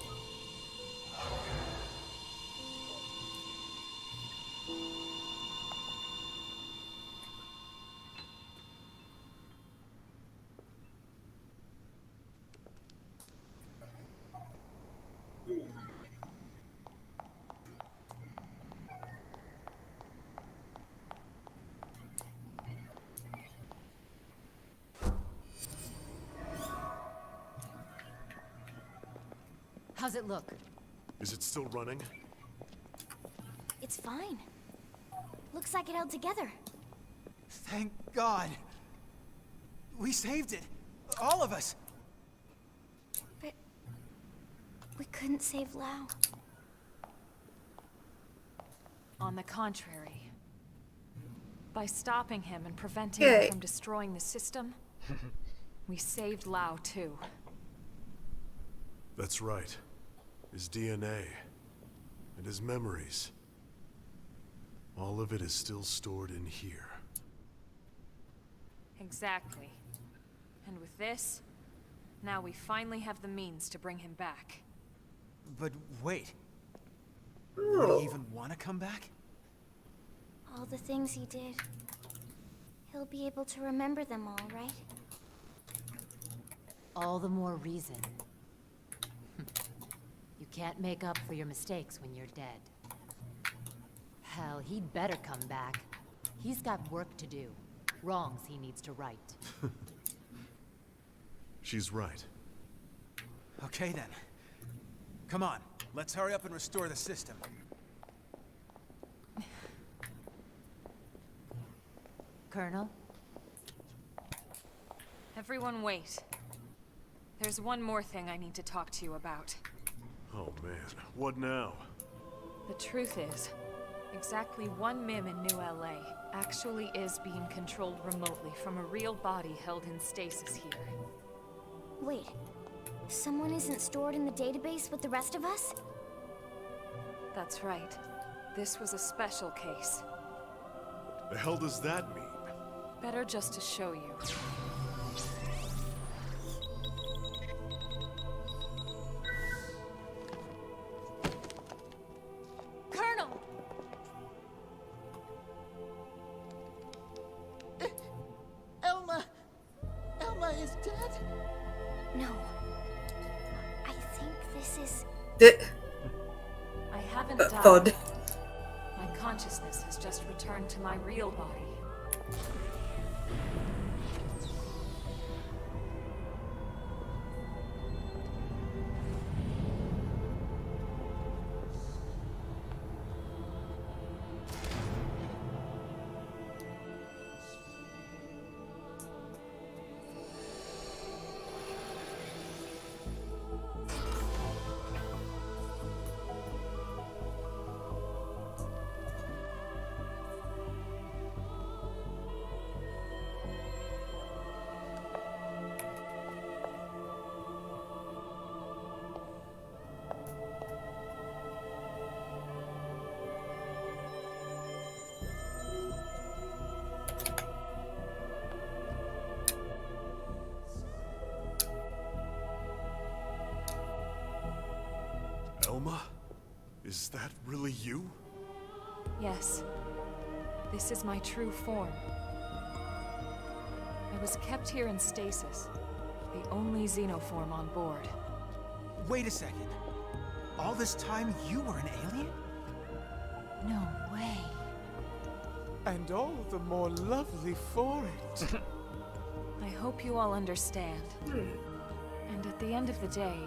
How's it look? Is it still running? It's fine. Looks like it held together. Thank God. We saved it. All of us. But we couldn't save Lau. On the contrary. By stopping him and preventing him from destroying the system, we saved Lau too. That's right. His DNA. And his memories. All of it is still stored in here. Exactly. And with this, now we finally have the means to bring him back. But wait. Would he even want to come back? All the things he did. He'll be able to remember them all, right? All the more reason. You can't make up for your mistakes when you're dead. Hell, he'd better come back. He's got work to do. Wrongs he needs to right. She's right. Okay then. Come on, let's hurry up and restore the system. Colonel? Everyone wait. There's one more thing I need to talk to you about. Oh man, what now? The truth is, exactly one MIM in New LA actually is being controlled remotely from a real body held in stasis here. Wait, someone isn't stored in the database with the rest of us? That's right. This was a special case. The hell does that mean? Better just to show you. Colonel! Elma is dead? No. I think this is... I haven't died. Thud. My consciousness has just returned to my real body. Elma? Is that really you? Yes. This is my true form. I was kept here in stasis, the only xenoform on board. Wait a second. All this time you were an alien? No way. And all the more lovely for it. I hope you all understand. And at the end of the day,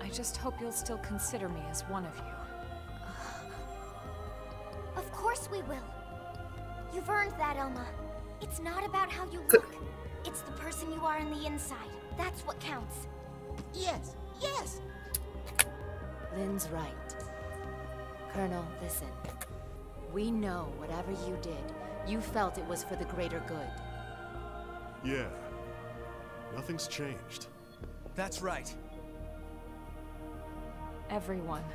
I just hope you'll still consider me as one of you. Of course we will. You've earned that, Elma. It's not about how you look. It's the person you are on the inside. That's what counts. Yes, yes! Lynn's right. Colonel, listen. We know whatever you did, you felt it was for the greater good. Yeah. Nothing's changed. That's right. Everyone,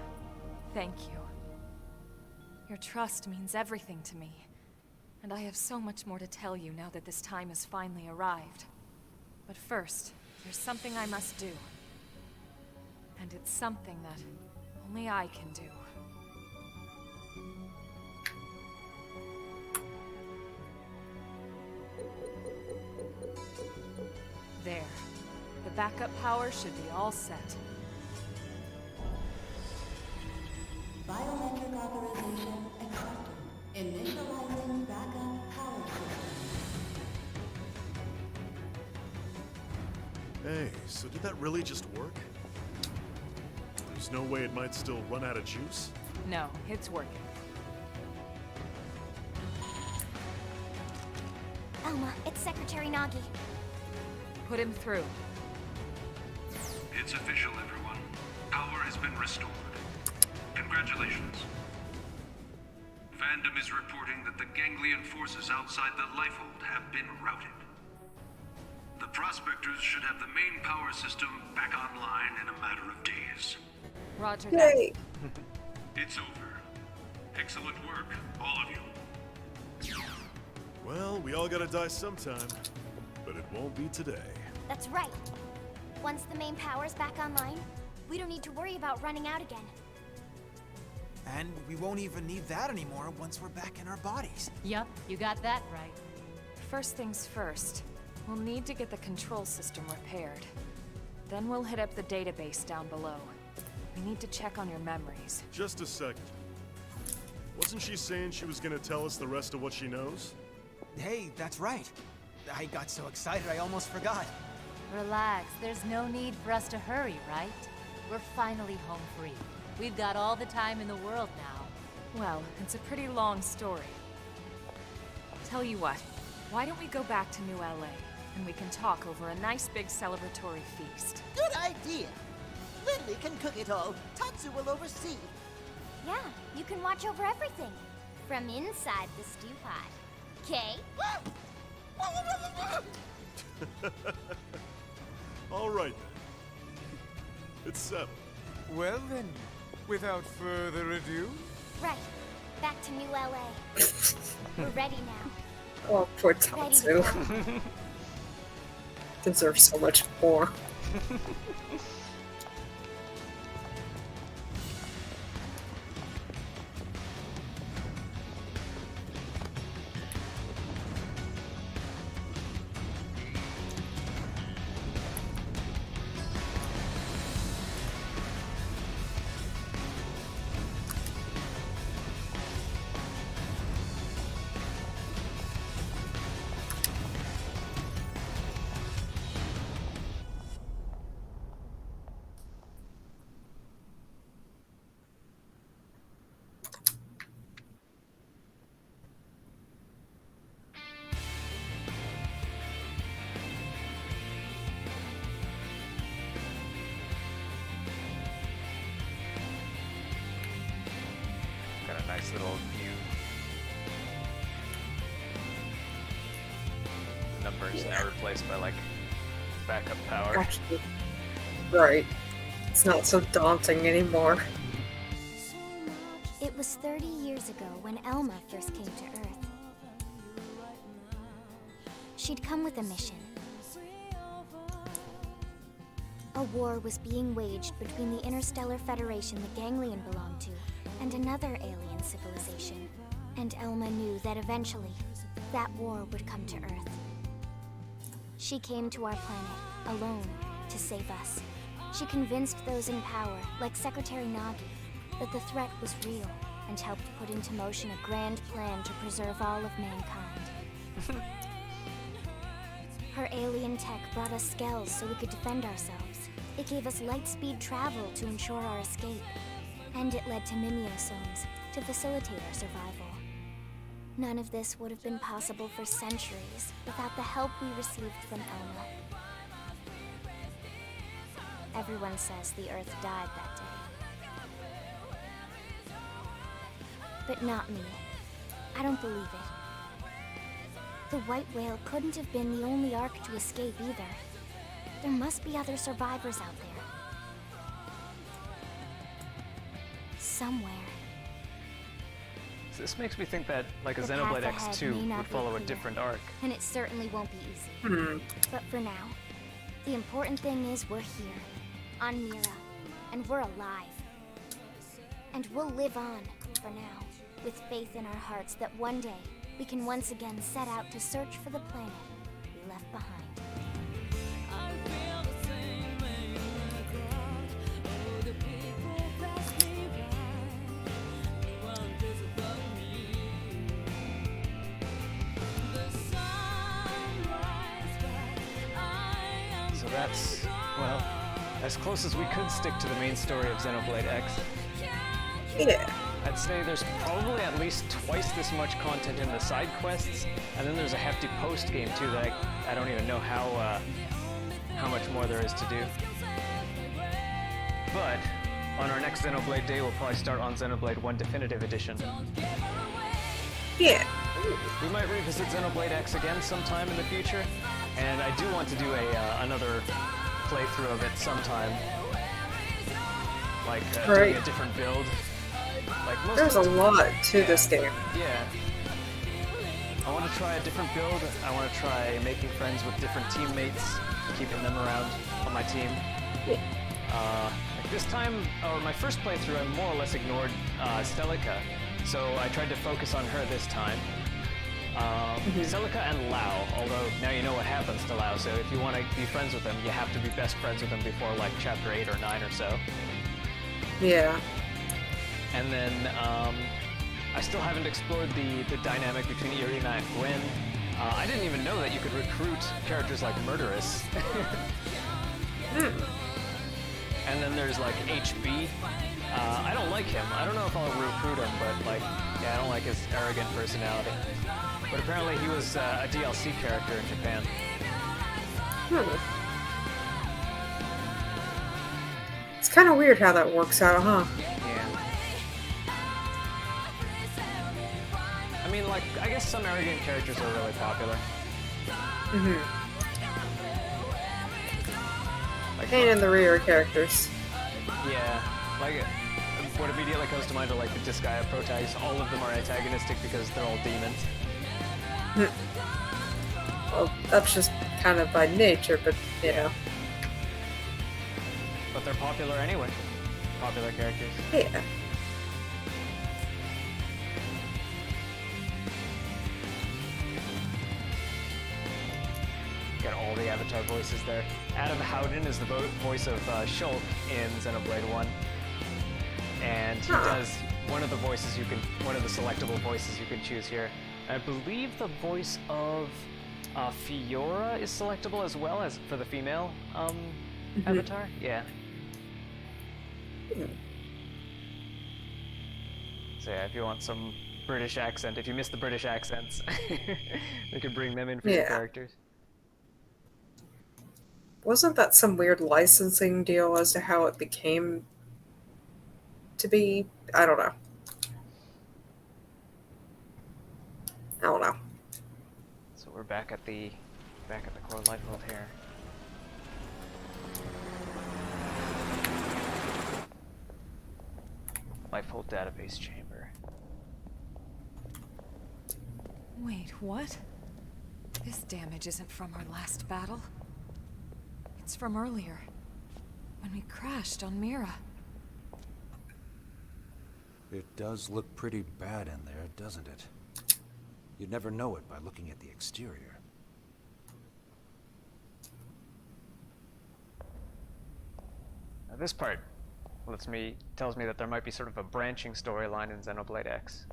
thank you. Your trust means everything to me. And I have so much more to tell you now that this time has finally arrived. But first, there's something I must do. And it's something that only I can do. There. The backup power should be all set. Biometric authorization accepted. Initializing backup power system. Hey, so did that really just work? there's no way it might still run out of juice? No, it's working. Elma, it's Secretary Nagi. Put him through. It's official, everyone. Power has been restored. Congratulations. Fandom is reporting that the ganglion forces outside the Lifehold have been routed. The Prospectors should have the main power system back online in a matter of days. Roger that. Yay! It's over. Excellent work, all of you. Well, we all gotta die sometime, but it won't be today. That's right. Once the main power's back online, we don't need to worry about running out again. And we won't even need that anymore once we're back in our bodies. Yup, you got that right. First things first, we'll need to get the control system repaired. Then we'll hit up the database down below. We need to check on your memories. Just a second. Wasn't she saying she was gonna tell us the rest of what she knows? Hey, that's right. I got so excited I almost forgot. Relax, there's no need for us to hurry, right? We're finally home free. We've got all the time in the world now. Well, it's a pretty long story. Tell you what, why don't we go back to New LA, and we can talk over a nice big celebratory feast. Good idea. Lindley can cook it all. Tatsu will oversee. Yeah, you can watch over everything. From inside the stew pot. Okay? All right then. It's settled. Well then, without further ado, Right. Back to New LA. We're ready now. Oh, poor Ready Tatsu. to go. Deserves so much more. Got a nice little view. The numbers now replaced by like backup power. Actually, right. It's not so daunting anymore. It was 30 years ago when Elma first came to Earth. She'd come with a mission. A war was being waged between the Interstellar Federation the Ganglion belonged to and another alien civilization. And Elma knew that eventually, that war would come to Earth. She came to our planet, alone, to save us. She convinced those in power, like Secretary Nagi, that the threat was real, and helped put into motion a grand plan to preserve all of mankind. Her alien tech brought us skells so we could defend ourselves. It gave us light-speed travel to ensure our escape. And it led to mimeosomes to facilitate our survival. None of this would have been possible for centuries without the help we received from Elma. Everyone says the Earth died that day. But not me. I don't believe it. The white whale couldn't have been the only Ark to escape either. There must be other survivors out there. Somewhere. So this makes me think that like a The Xenoblade path ahead X2 may not would be follow a clear, different arc. And it certainly won't be easy. But for now, the important thing is we're here, on Mira, and we're alive. And we'll live on, for now, with faith in our hearts that one day we can once again set out to search for the planet we left behind. So that's, well, as close as we could stick to the main story of Xenoblade X. Yeah. I'd say there's probably at least twice this much content in the side quests, and then there's a hefty post game too that I don't even know how much more there is to do. But on our next Xenoblade Day, we'll probably start on Xenoblade 1 Definitive Edition. Yeah. We might revisit Xenoblade X again sometime in the future, and I do want to do another playthrough of it sometime, like doing a different build. Like There's a lot to this game. Yeah. I want to try a different build. I want to try making friends with different teammates, keeping them around on my team. Yeah. Like this time, or my first playthrough, I more or less ignored Celica, so I tried to focus on her this time. Celica and Lao, although now you know what happens to Lao, so if you want to be friends with them, you have to be best friends with them before like chapter 8 or 9 or so. Yeah. And then I still haven't explored the dynamic between Irina and Gwen. I didn't even know that you could recruit characters like Murderous. And then there's like HB. I don't like him. I don't know if I'll recruit him, but like, yeah, I don't like his arrogant personality. But apparently he was a DLC character in Japan. It's kind of weird how that works out, huh? Yeah. I mean, like, I guess some arrogant characters are really popular. Like, Pain in the rear characters. Yeah, like what immediately comes to mind are like the Disgaea protagonists. All of them are antagonistic because they're all demons. Well, that's just kind of by nature, but you know. But they're popular anyway. Popular characters. Yeah. Got all the avatar voices there. Adam Howden is the voice of Shulk in Xenoblade 1. And he does one of the voices one of the selectable voices you can choose here. I believe the voice of Fiora is selectable as well as for the female avatar. Yeah. So yeah, if you want some British accent, if you miss the British accents, we could bring them in for your characters. Wasn't that some weird licensing deal as to how it became to be? I don't know. So we're back at the core life world here. Lifehold database chamber. Wait, what? This damage isn't from our last battle. It's from earlier, when we crashed on Mira. It does look pretty bad in there, doesn't it? You'd never know it by looking at the exterior. Now this part tells me that there might be sort of a branching storyline in Xenoblade X.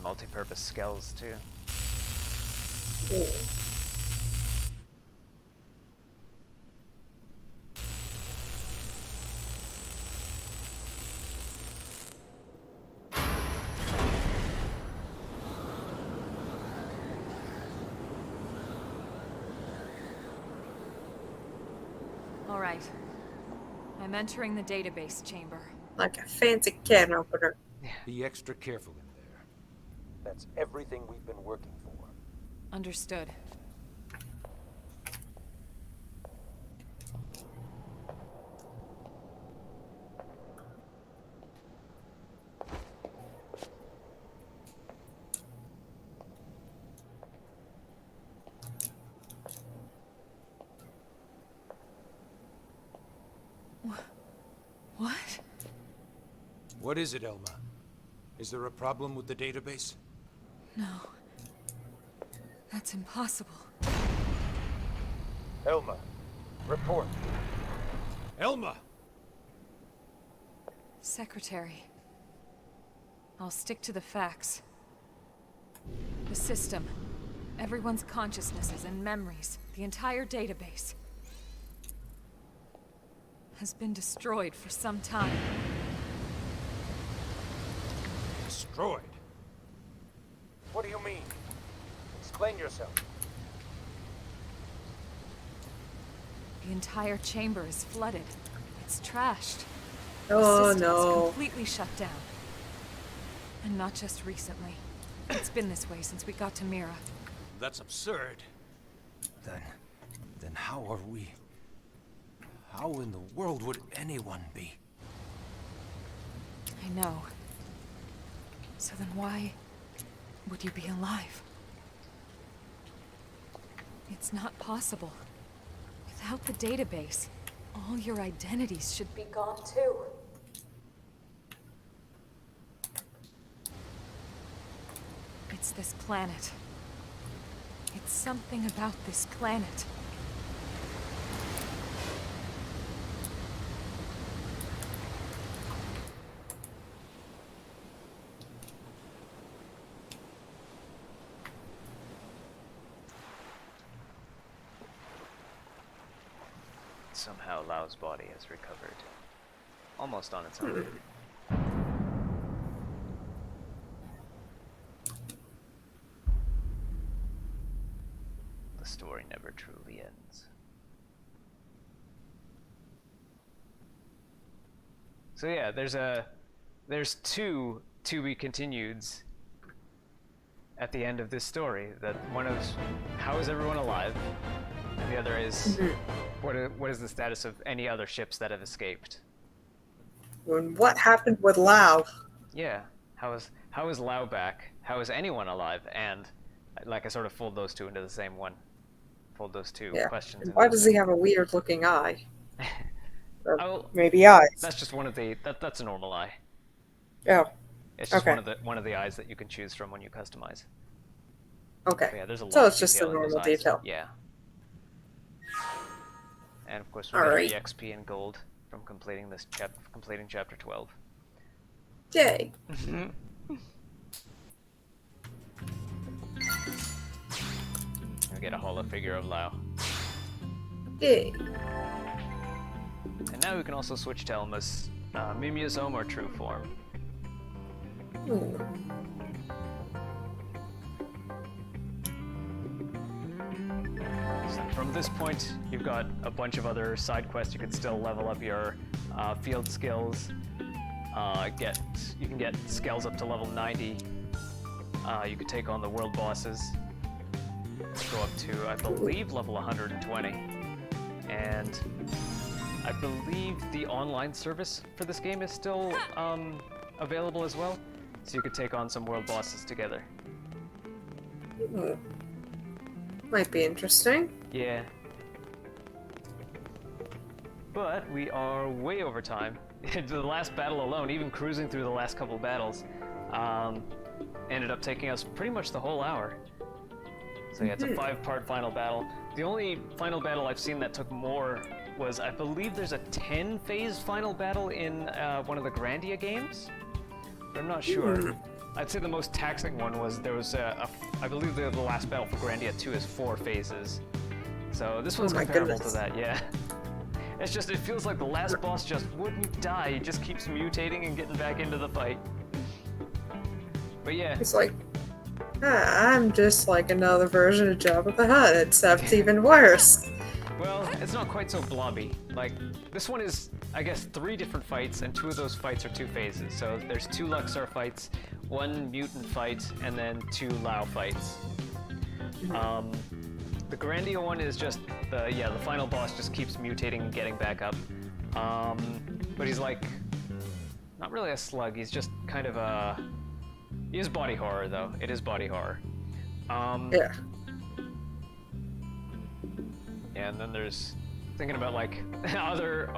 Multi-purpose skulls too. All right. I'm entering the database chamber. Like a fancy can opener. Be extra careful in there. That's everything we've been working for. Understood. What? What is it, Elma? Is there a problem with the database? No. That's impossible. Elma, report. Elma! Secretary. I'll stick to the facts. The system. Everyone's consciousnesses and memories. The entire database. Has been destroyed for some time. Destroyed? What do you mean? Explain yourself. The entire chamber is flooded. It's trashed. Oh, the system no. is completely shut down. And not just recently. It's been this way since we got to Mira. That's absurd. Then how are we... How in the world would anyone be? I know. So then why would you be alive? It's not possible. Without the database, all your identities should be gone too. It's this planet. It's something about this planet. Somehow Lau's body has recovered. Almost on its own. The story never truly ends. So yeah, there's two to be continueds at the end of this story. That one is how is everyone alive, and the other is what is the status of any other ships that have escaped. And what happened with Lao? Yeah, how is Lao back? How is anyone alive? And like I sort of fold those two into the same one. Fold those two questions. And why does he have a weird looking eye? Or maybe eyes. That's just one of the that's a normal eye. Oh. It's just Okay. one of the eyes that you can choose from when you customize. Okay. But yeah, there's a lot So of it's just a detail in those normal eyes. detail. Yeah. And of course we get our Alright. EXP and gold from completing this completing chapter 12. Yay. We get a hollow figure of Lao. Yay. And now we can also switch to Elma's Mimiasome or true form. So from this point, you've got a bunch of other side quests. You can still level up your field skills. You can get skills up to level 90. You could take on the world bosses. Go up to, I believe, level 120. And I believe the online service for this game is still available as well. So you could take on some world bosses together. Might be interesting. Yeah. But we are way over time. The last battle alone, even cruising through the last couple of battles, ended up taking us pretty much the whole hour. So yeah, it's a 5-part final battle. The only final battle I've seen that took more was, I believe there's a 10-phase final battle in one of the Grandia games? But I'm not sure. I'd say the most taxing one was, I believe the last battle for Grandia 2 is 4 phases. So this one's comparable to that, yeah. It's just, it feels like the last boss just wouldn't die, he just keeps mutating and getting back into the fight. But yeah. It's like, I'm just like another version of Jabba the Hutt, except even worse. Well, it's not quite so blobby. Like, this one is, I guess, 3 different fights, and 2 of those fights are 2 phases. So there's 2 Luxor fights, 1 mutant fight, and then 2 Lao fights. The Grandia one is just, the final boss just keeps mutating and getting back up. But he's like, not really a slug, he's just kind of a... He is body horror, though. It is body horror. Yeah. Yeah, and then there's thinking about like other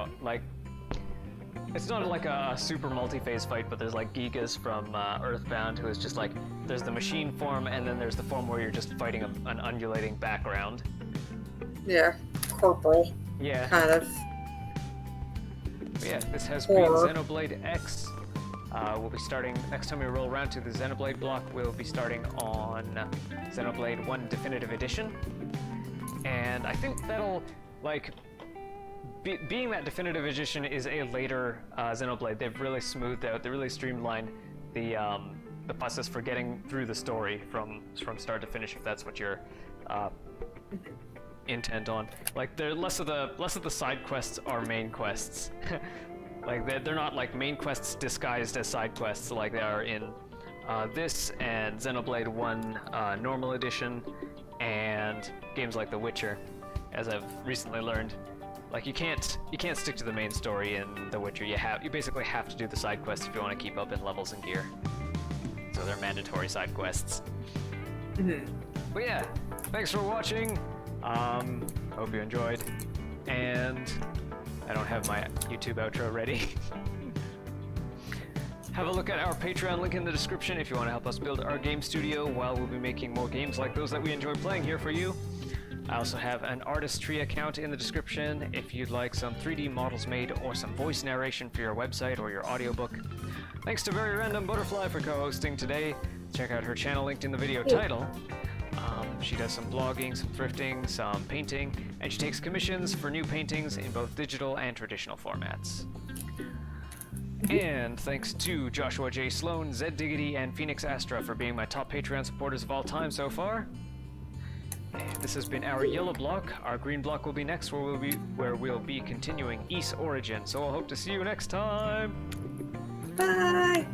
It's not like a super multi-phase fight, but there's like Gigas from Earthbound, who is just like, there's the machine form, and then there's the form where you're just fighting an undulating background. Yeah, corporal. Yeah. Kind of. But yeah, this has Horror. been Xenoblade X. We'll be starting, next time we roll around to the Xenoblade block, we'll be starting on Xenoblade 1 Definitive Edition. And I think that'll, like, being that Definitive Edition is a later Xenoblade, they've really smoothed out, they really streamlined the process for getting through the story from start to finish, if that's what you're intent on. Like, less of the side quests are main quests. Like, they're not like main quests disguised as side quests like they are in this and Xenoblade 1 Normal Edition and games like The Witcher, as I've recently learned. Like, you can't stick to the main story in The Witcher. You basically have to do the side quests if you want to keep up in levels and gear. So they're mandatory side quests. But yeah, thanks for watching. Hope you enjoyed. And I don't have my YouTube outro ready. Have a look at our Patreon link in the description if you want to help us build our game studio while we'll be making more games like those that we enjoy playing here for you. I also have an Artistry account in the description if you'd like some 3D models made or some voice narration for your website or your audiobook. Thanks to Very Random Butterfly for co-hosting today. Check out her channel linked in the video title. She does some blogging, some thrifting, some painting, and she takes commissions for new paintings in both digital and traditional formats. And thanks to Joshua J. Sloan, Zed Diggity, and Phoenix Astra for being my top Patreon supporters of all time so far. And this has been our yellow block. Our green block will be next, where we'll be continuing Ys Origin. So I hope to see you next time. Bye.